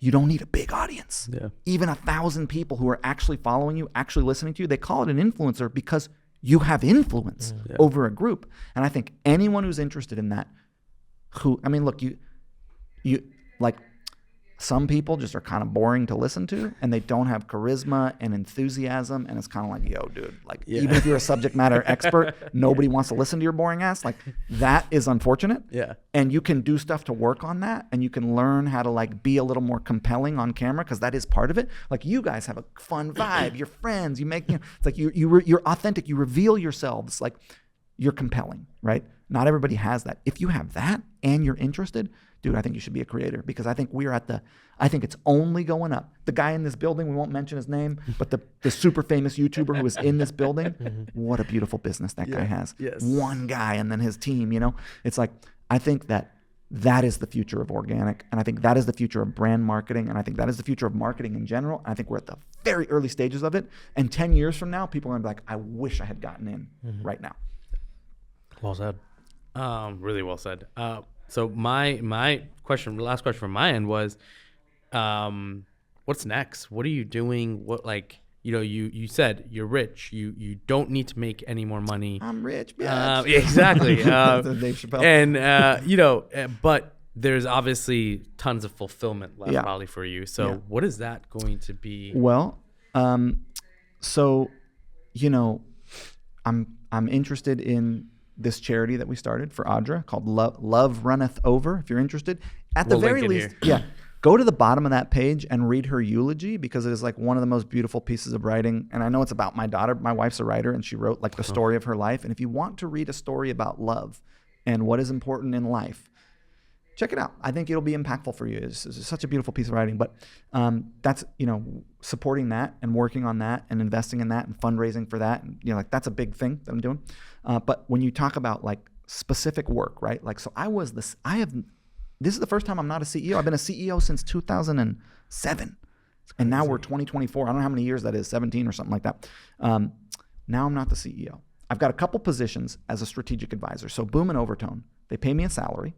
You don't need a big audience. Yeah. Even 1,000 people who are actually following you, actually listening to you, they call it an influencer because you have influence over a group. And I think anyone who's interested in that, look, you like, some people just are kind of boring to listen to, and they don't have charisma and enthusiasm, and it's kind of like, yo, dude, like, even if you're a subject matter expert, nobody wants to listen to your boring ass. Like, that is unfortunate. Yeah. And you can do stuff to work on that, and you can learn how to, like, be a little more compelling on camera, because that is part of it. Like, you guys have a fun vibe. You're friends. You make, it's like you're authentic. You reveal yourselves. Like, you're compelling, right? Not everybody has that. If you have that and you're interested, dude, I think you should be a creator, because I think I think it's only going up. The guy in this building, we won't mention his name, but the super famous YouTuber who is in this building, what a beautiful business that guy has. Yes. One guy and then his team, It's like, I think that is the future of organic, and I think that is the future of brand marketing, and I think that is the future of marketing in general. And I think we're at the very early stages of it. And 10 years from now, people are gonna be like, I wish I had gotten in right now. Well said. Really well said. So my last question from my end was, what's next? What are you doing? What, like, you said you're rich. You don't need to make any more money. I'm rich, bitch. Exactly. Dave Chappelle. And but there's obviously tons of fulfillment left probably for you. So what is that going to be? Well, so I'm interested in this charity that we started for Audra called Love Runneth Over. If you're interested, at the very least, go to the bottom of that page and read her eulogy, because it is like one of the most beautiful pieces of writing. And I know it's about my daughter. My wife's a writer, and she wrote like the story of her life. And if you want to read a story about love and what is important in life, check it out. I think it'll be impactful for you. It's such a beautiful piece of writing. But that's, supporting that and working on that and investing in that and fundraising for that. And, like, that's a big thing that I'm doing. But when you talk about like specific work, right? Like, so this is the first time I'm not a CEO. I've been a CEO since 2007. And now we're 2024. I don't know how many years that is, 17 or something like that. Now I'm not the CEO. I've got a couple positions as a strategic advisor. So Boom and Overtone, they pay me a salary.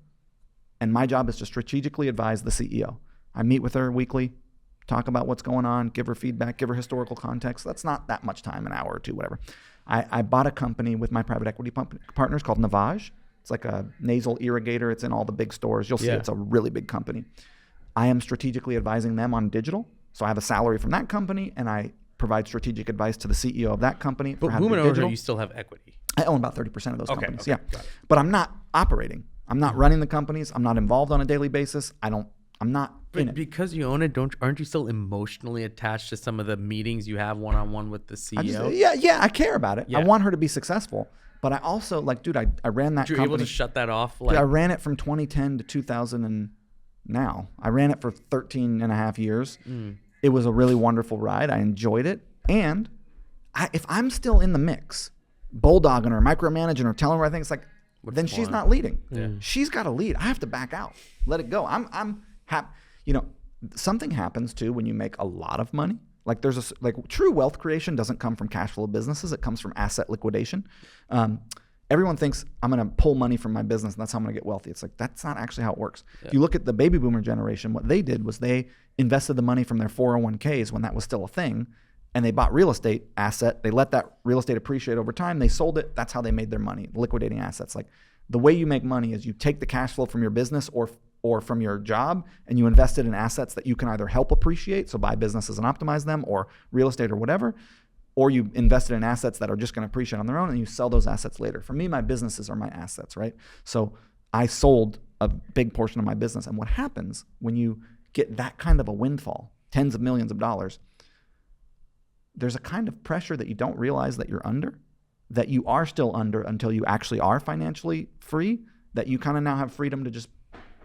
And my job is to strategically advise the CEO. I meet with her weekly, talk about what's going on, give her feedback, give her historical context. That's not that much time, an hour or two, whatever. I bought a company with my private equity partners called Navage. It's like a nasal irrigator. It's in all the big stores. You'll see it's a really big company. I am strategically advising them on digital. So I have a salary from that company, and I provide strategic advice to the CEO of that company. But Boom and Overtone, you still have equity. I own about 30% of those companies. Yeah, but I'm not operating. I'm not running the companies. I'm not involved on a daily basis. I'm not in it. Because you own it, aren't you still emotionally attached to some of the meetings you have one-on-one with the CEO? I care about it. Yeah. I want her to be successful. But I also, like, dude, I ran that company. You're able to shut that off? Dude, I ran it from 2010 to 2000 and now. I ran it for 13 and a half years. It was a really wonderful ride. I enjoyed it. And if I'm still in the mix, bulldogging her, micromanaging her, telling her I think it's like, then she's not leading. Yeah. She's got to lead. I have to back out. Let it go. I'm happy. Something happens too when you make a lot of money. Like true wealth creation doesn't come from cash flow businesses. It comes from asset liquidation. Everyone thinks I'm going to pull money from my business and that's how I'm going to get wealthy. It's like, that's not actually how it works. Yeah. You look at the baby boomer generation, what they did was they invested the money from their 401ks when that was still a thing, and they bought real estate asset. They let that real estate appreciate over time. They sold it. That's how they made their money, liquidating assets. Like, the way you make money is you take the cash flow from your business or from your job, and you invest it in assets that you can either help appreciate, so buy businesses and optimize them, or real estate or whatever, or you invest it in assets that are just going to appreciate on their own, and you sell those assets later. For me, my businesses are my assets, right? So I sold a big portion of my business. And what happens when you get that kind of a windfall, tens of millions of dollars, there's a kind of pressure that you don't realize that you're under, that you are still under until you actually are financially free, that you kind of now have freedom to just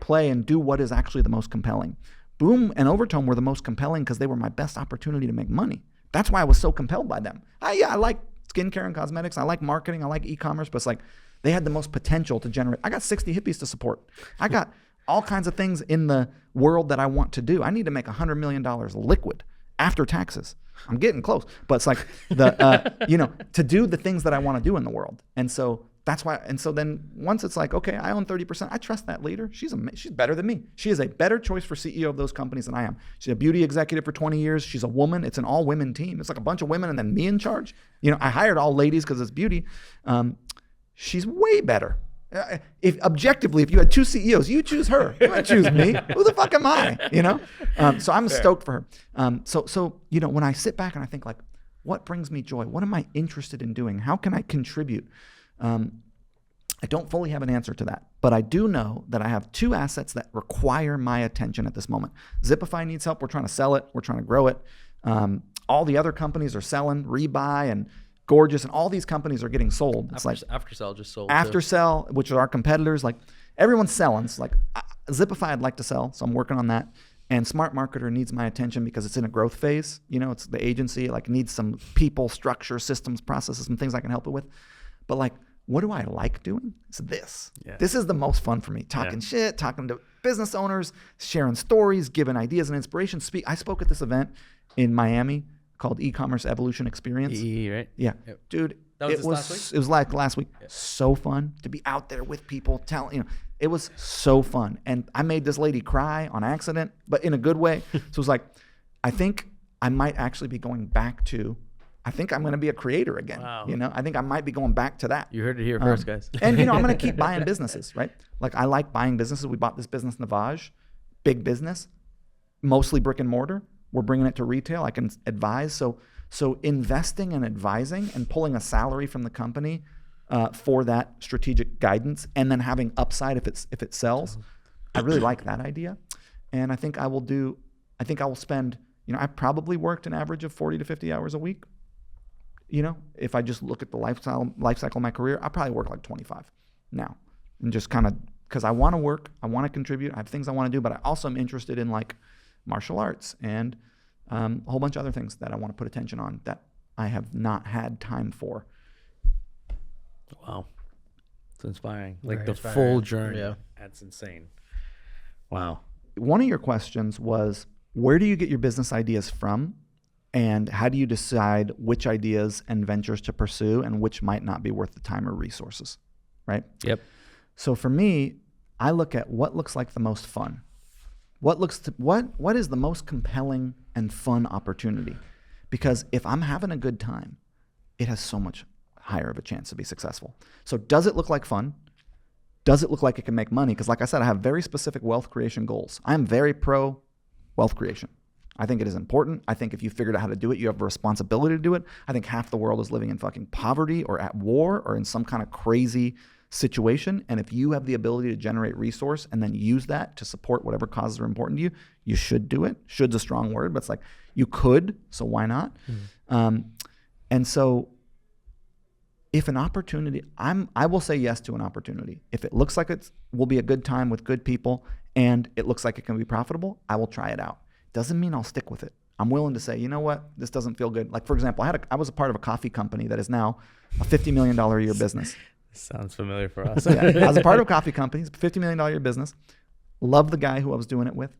play and do what is actually the most compelling. Boom and Overtone were the most compelling because they were my best opportunity to make money. That's why I was so compelled by them. I like skincare and cosmetics. I like marketing. I like e-commerce, but it's like they had the most potential to generate. I got 60 hippies to support. I got all kinds of things in the world that I want to do. I need to make $100 million liquid after taxes. I'm getting close, but it's like to do the things that I want to do in the world. And so that's why. And so then once it's like, okay, I own 30%. I trust that leader. She's better than me. She is a better choice for CEO of those companies than I am. She's a beauty executive for 20 years. She's a woman. It's an all women team. It's like a bunch of women and then me in charge. I hired all ladies because it's beauty. She's way better. If objectively, if you had two CEOs, you choose her. You might choose me. Who the fuck am I? So I'm stoked for her. So when I sit back and I think like, what brings me joy? What am I interested in doing? How can I contribute? I don't fully have an answer to that, but I do know that I have two assets that require my attention at this moment. Zipify needs help. We're trying to sell it. We're trying to grow it. All the other companies are selling, Rebuy and Gorgeous, and all these companies are getting sold. It's Aftersell just sold. Aftersell, which are our competitors, like everyone's selling. It's like Zipify I'd like to sell, so I'm working on that. And Smart Marketer needs my attention because it's in a growth phase. It's the agency, like needs some people, structure, systems, processes, and things I can help it with. But like, what do I like doing? It's this. Yeah. This is the most fun for me. Talking shit, talking to business owners, sharing stories, giving ideas and inspiration. I spoke at this event in Miami called E-commerce Evolution Experience. Right? Yeah. Yep. Dude, last week? It was like last week. Yeah. So fun to be out there with people telling, it was so fun. And I made this lady cry on accident, but in a good way. So it was like, I think I might actually be going back to, I think I'm going to be a creator again. Wow. I think I might be going back to that. You heard it here first, guys. And I'm going to keep buying businesses, right? Like I like buying businesses. We bought this business, Navage, big business, mostly brick and mortar. We're bringing it to retail. I can advise. So investing and advising and pulling a salary from the company for that strategic guidance, and then having upside if it sells. I really like that idea, and I think I will spend. I probably worked an average of 40 to 50 hours a week. If I just look at the life cycle of my career, I probably work like 25 now, and just kind of because I want to work, I want to contribute, I have things I want to do, but I also am interested in like martial arts and a whole bunch of other things that I want to put attention on that I have not had time for. Wow. It's inspiring. Like Very the inspiring. full journey. Yeah. That's insane. Wow. One of your questions was, where do you get your business ideas from? And how do you decide which ideas and ventures to pursue and which might not be worth the time or resources, right? Yep. So for me, I look at what looks like the most fun. What is the most compelling and fun opportunity? Because if I'm having a good time, it has so much higher of a chance to be successful. So does it look like fun? Does it look like it can make money? Because like I said, I have very specific wealth creation goals. I am very pro wealth creation. I think it is important. I think if you figured out how to do it, you have a responsibility to do it. I think half the world is living in fucking poverty or at war or in some kind of crazy situation. And if you have the ability to generate resource and then use that to support whatever causes are important to you, you should do it. Should's a strong word, but it's like you could, so why not? And so if an opportunity, I will say yes to an opportunity. If it looks like it will be a good time with good people and it looks like it can be profitable, I will try it out. Doesn't mean I'll stick with it. I'm willing to say, you know what, this doesn't feel good. Like for example, I was a part of a coffee company that is now a $50 million a year business. Sounds familiar for us. Yeah, I was a part of a coffee company, it's a $50 million a year business. Loved the guy who I was doing it with,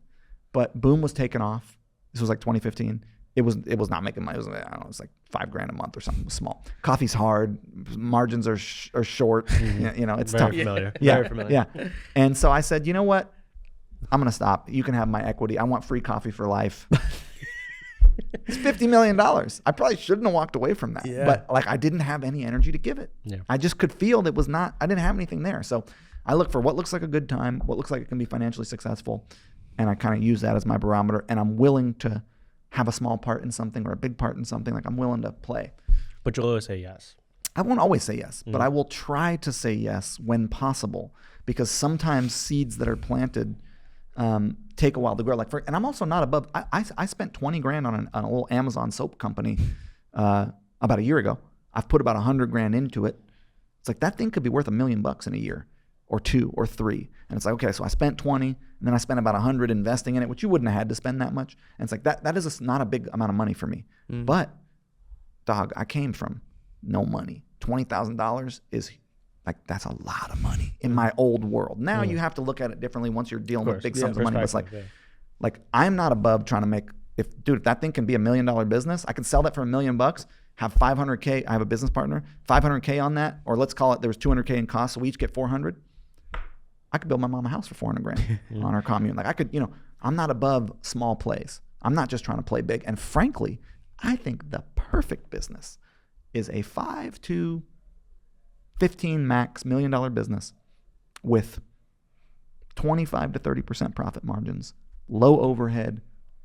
but boom was taken off. This was like 2015. It was not making money. It was, I don't know, it was like $5,000 a month or something. It was small. Coffee's hard. Margins are short. It's Very tough. familiar. Yeah, Very familiar. Yeah. And so I said, you know what? I'm going to stop. You can have my equity. I want free coffee for life. It's $50 million. I probably shouldn't have walked away from that. Yeah. But like I didn't have any energy to give it. Yeah. I just could feel that I didn't have anything there. So I look for what looks like a good time, what looks like it can be financially successful. And I kind of use that as my barometer. And I'm willing to have a small part in something or a big part in something. Like I'm willing to play. But you'll always say yes. I won't always say yes, but I will try to say yes when possible, because sometimes seeds that are planted take a while to grow. And I'm also not above. I spent $20,000 on a little Amazon soap company about a year ago. I've put about $100,000 into it. It's like that thing could be worth $1 million in a year, or 2 or 3. And it's like, okay, so I spent 20, and then I spent about 100 investing in it, which you wouldn't have had to spend that much. And it's like that is not a big amount of money for me. But dog, I came from no money. $20,000 is like, that's a lot of money in my old world. Now you have to look at it differently once you're dealing with big sums of money. But it's like I'm not above trying to make, if that thing can be $1 million business, I can sell that for $1 million. have 500K. I have a business partner, 500K on that, or let's call it there was 200K in costs, so we each get 400. I could build my mom a house for 400 grand on our commune. Like I could, I'm not above small plays. I'm not just trying to play big. And frankly, I think the perfect business is a 5 to 15 max $1 million business with 25 to 30% profit margins, low overhead,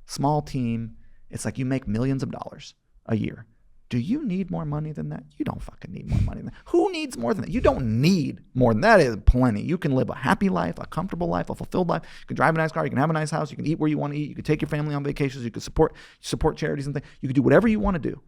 small team. It's like you make millions of dollars a year. Do you need more money than that? You don't fucking need more money than that. Who needs more than that? You don't need more than that. Is plenty. You can live a happy life, a comfortable life, a fulfilled life. You can drive a nice car. You can have a nice house. You can eat where you want to eat. You can take your family on vacations. You can support charities and things. You can do whatever you want to do.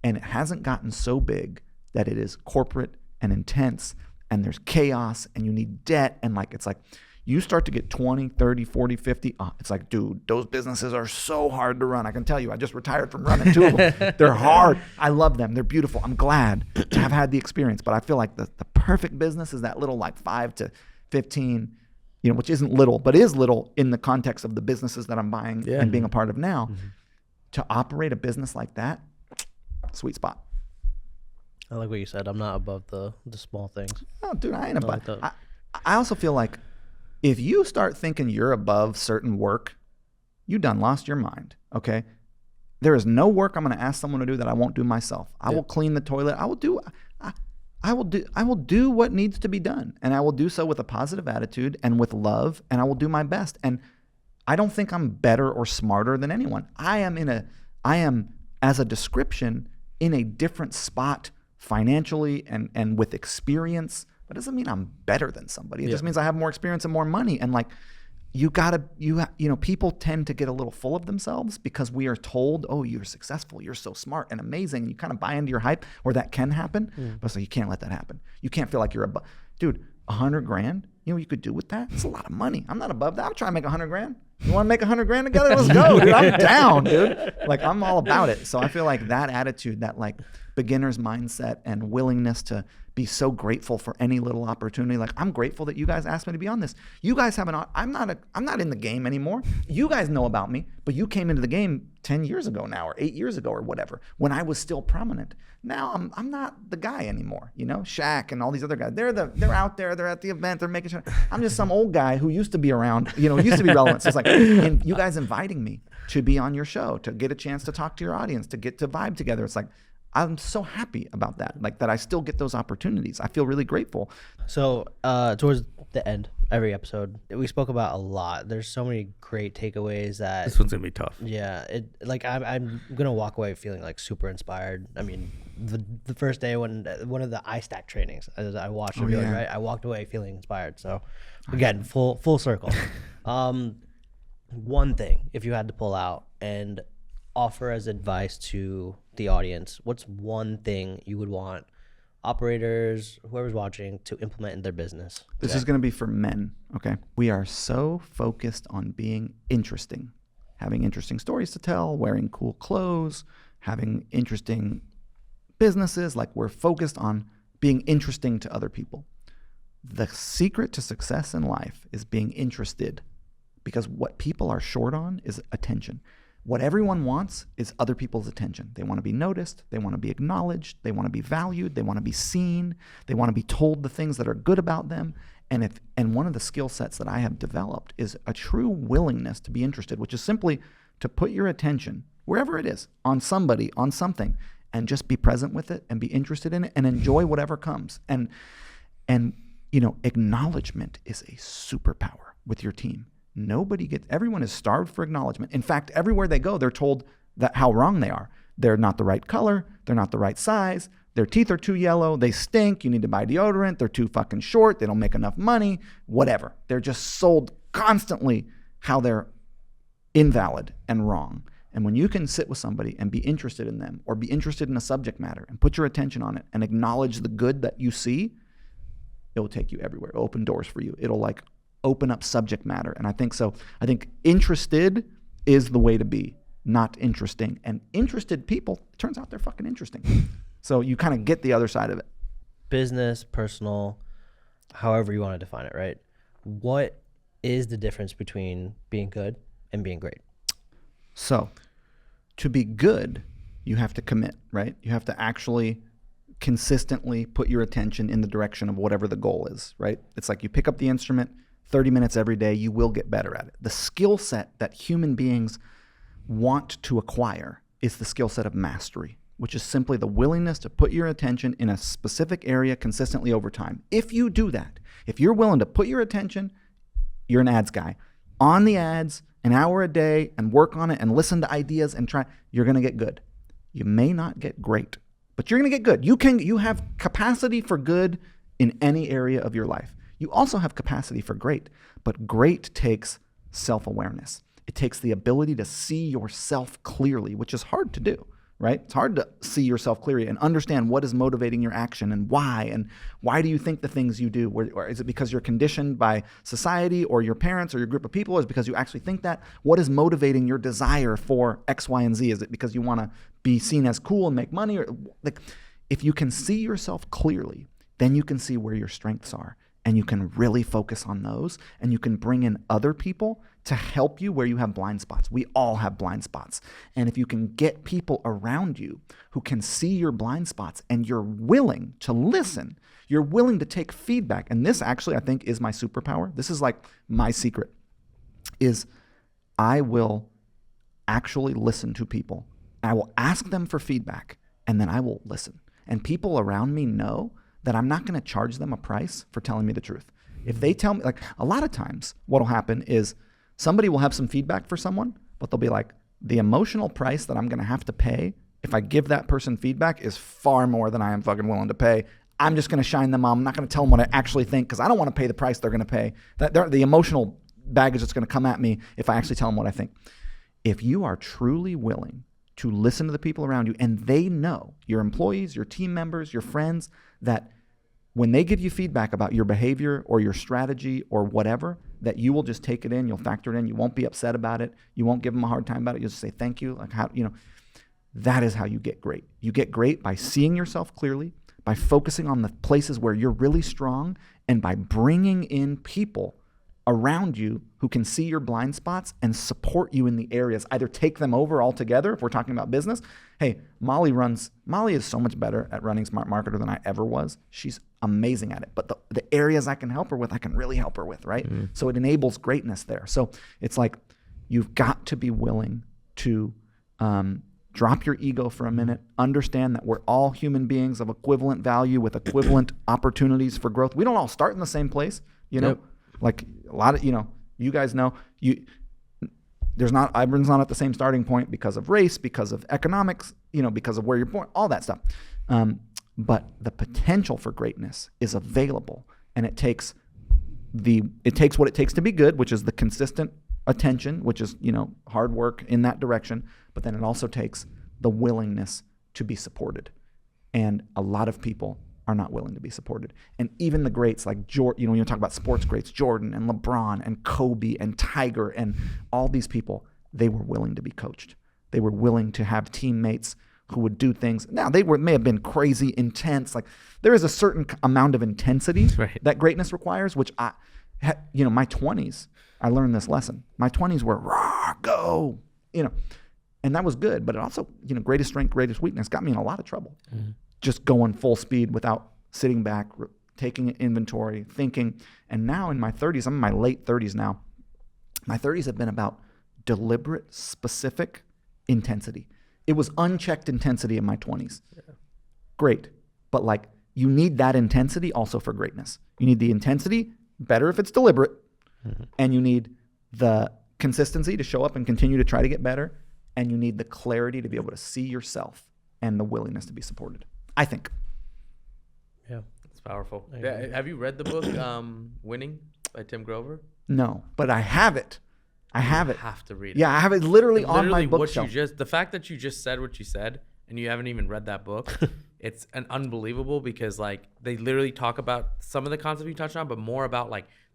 And it hasn't gotten so big that it is corporate and intense and there's chaos and you need debt. And like, it's like, you start to get 20, 30, 40, 50. It's like, dude, those businesses are so hard to run. I can tell you, I just retired from running 2 of them. They're hard. I love them. They're beautiful. I'm glad to have had the experience. But I feel like the perfect business is that little like 5 to 15, which isn't little, but is little in the context of the businesses that I'm buying and being a part of now. To operate a business like that, sweet spot. I like what you said. I'm not above the small things. Oh, dude, I ain't above. I also feel like if you start thinking you're above certain work, you done lost your mind, okay? There is no work I'm going to ask someone to do that I won't do myself. I will clean the toilet. I will do what needs to be done, and I will do so with a positive attitude and with love, and I will do my best. And I don't think I'm better or smarter than anyone. I am as a description in a different spot financially and with experience. But it doesn't mean I'm better than somebody. It just means I have more experience and more money. And like, people tend to get a little full of themselves because we are told, oh, you're successful, you're so smart and amazing. And you kind of buy into your hype, or that can happen. But so you can't let that happen. You can't feel like you're above. Dude, 100 grand, what you could do with that? It's a lot of money. I'm not above that. I'm trying to make 100 grand. You want to make 100 grand together? Let's go, dude. I'm down, dude. Like, I'm all about it. So I feel like that attitude, that like beginner's mindset and willingness to be so grateful for any little opportunity. Like, I'm grateful that you guys asked me to be on this. You guys I'm not in the game anymore. You guys know about me, but you came into the game 10 years ago now, or 8 years ago, or whatever, when I was still prominent. Now I'm not the guy anymore. Shaq and all these other guys. They're out there. They're at the event. They're making sure. I'm just some old guy who used to be around. Used to be relevant. So it's like, and you guys inviting me to be on your show, to get a chance to talk to your audience, to get to vibe together. It's like, I'm so happy about that. Like, that I still get those opportunities. I feel really grateful. So towards the end, every episode, we spoke about a lot. There's so many great takeaways that this one's gonna be tough. Yeah, I'm gonna walk away feeling like super inspired. I mean, the first day when one of the iStack trainings, as I watched it, right, I walked away feeling inspired. So again, full circle. One thing, if you had to pull out and offer as advice to the audience, what's one thing you would want operators, whoever's watching, to implement in their business? This is going to be for men, okay? We are so focused on being interesting, having interesting stories to tell, wearing cool clothes, having interesting businesses. Like, we're focused on being interesting to other people. The secret to success in life is being interested, because what people are short on is attention. What everyone wants is other people's attention. They want to be noticed. They want to be acknowledged. They want to be valued. They want to be seen. They want to be told the things that are good about them. And one of the skill sets that I have developed is a true willingness to be interested, which is simply to put your attention, wherever it is, on somebody, on something, and just be present with it and be interested in it and enjoy whatever comes. And acknowledgement is a superpower with your team. Everyone is starved for acknowledgement. In fact, everywhere they go, they're told that how wrong they are. They're not the right color. They're not the right size. Their teeth are too yellow. They stink. You need to buy deodorant. They're too fucking short. They don't make enough money. Whatever. They're just sold constantly how they're invalid and wrong. And when you can sit with somebody and be interested in them, or be interested in a subject matter and put your attention on it and acknowledge the good that you see, it will take you everywhere. It'll open doors for you. It'll like open up subject matter. And I think interested is the way to be, not interesting. And interested people, it turns out they're fucking interesting. So you kind of get the other side of it. Business, personal, however you want to define it, right? What is the difference between being good and being great? So to be good, you have to commit, right? You have to actually consistently put your attention in the direction of whatever the goal is, right? It's like you pick up the instrument 30 minutes every day, you will get better at it. The skill set that human beings want to acquire is the skill set of mastery, which is simply the willingness to put your attention in a specific area consistently over time. If you do that, if you're willing to put your attention, you're an ads guy, on the ads, an hour a day, and work on it and listen to ideas and try, you're going to get good. You may not get great, but you're going to get good. You have capacity for good in any area of your life. You also have capacity for great, but great takes self-awareness. It takes the ability to see yourself clearly, which is hard to do, right? It's hard to see yourself clearly and understand what is motivating your action and why do you think the things you do? Or is it because you're conditioned by society or your parents or your group of people? Or is it because you actually think that? What is motivating your desire for X, Y, and Z? Is it because you want to be seen as cool and make money? Or like, if you can see yourself clearly, then you can see where your strengths are. And you can really focus on those, and you can bring in other people to help you where you have blind spots. We all have blind spots. And if you can get people around you who can see your blind spots and you're willing to listen, you're willing to take feedback. And this actually, I think, is my superpower. This is like my secret, is I will actually listen to people. I will ask them for feedback, and then I will listen. And people around me know that I'm not going to charge them a price for telling me the truth. If they tell me, like a lot of times what will happen is somebody will have some feedback for someone, but they'll be like, the emotional price that I'm going to have to pay if I give that person feedback is far more than I am fucking willing to pay. I'm just going to shine them on. I'm not going to tell them what I actually think because I don't want to pay the price they're going to pay. The emotional baggage that's going to come at me if I actually tell them what I think. If you are truly willing to listen to the people around you, and they know, your employees, your team members, your friends, that when they give you feedback about your behavior or your strategy or whatever, that you will just take it in, you'll factor it in, you won't be upset about it, you won't give them a hard time about it, you'll just say thank you. Like, how, that is how you get great. You get great by seeing yourself clearly, by focusing on the places where you're really strong, and by bringing in people around you who can see your blind spots and support you in the areas. Either take them over altogether if we're talking about business. Hey, Molly is so much better at running Smart Marketer than I ever was. She's amazing at it. But the areas I can help her with, I can really help her with, right? Mm-hmm. So it enables greatness there. So it's like you've got to be willing to drop your ego for a minute, understand that we're all human beings of equivalent value with equivalent opportunities for growth. We don't all start in the same place, Yep. Like a lot of, you guys know, everyone's not at the same starting point because of race, because of economics, because of where you're born, all that stuff. But the potential for greatness is available, and it takes what it takes to be good, which is the consistent attention, which is, hard work in that direction. But then it also takes the willingness to be supported. And a lot of people are not willing to be supported. And even the greats like Jordan, when you talk about sports greats, Jordan and LeBron and Kobe and Tiger and all these people, they were willing to be coached. They were willing to have teammates who would do things. Now, may have been crazy, intense. Like, there is a certain amount of intensity that greatness requires, which my 20s, I learned this lesson. My 20s were raw, go, and that was good. But it also, greatest strength, greatest weakness got me in a lot of trouble. Mm-hmm. Just going full speed without sitting back, taking inventory, thinking. And now in my 30s, I'm in my late 30s now. My 30s have been about deliberate, specific intensity. It was unchecked intensity in my 20s. Yeah. Great. But you need that intensity also for greatness. You need the intensity, better if it's deliberate, mm-hmm. and you need the consistency to show up and continue to try to get better, and you need the clarity to be able to see yourself and the willingness to be supported. I think. Yeah, it's powerful. Yeah, have you read the book Winning by Tim Grover? No, but I have it. I have to read it. Yeah, I have it literally on my bookshelf. The fact that you just said what you said and you haven't even read that book, it's unbelievable because they literally talk about some of the concepts you touched on, but more about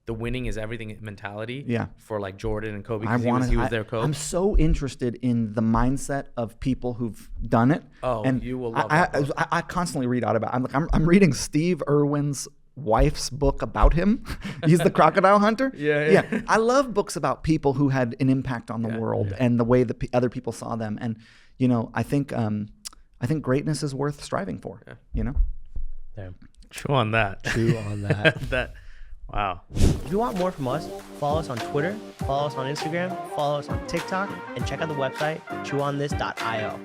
the winning is everything mentality for Jordan and Kobe because he was their coach. I'm so interested in the mindset of people who've done it. Oh, and you will love I constantly read out about it. I'm reading Steve Irwin's wife's book about him. He's the crocodile hunter. Yeah. I love books about people who had an impact on the world and the way that other people saw them. And, I think I think greatness is worth striving for. You know. Damn. Chew on that. Chew on that. Wow. If you want more from us, follow us on Twitter, follow us on Instagram, follow us on TikTok, and check out the website chewonthis.io.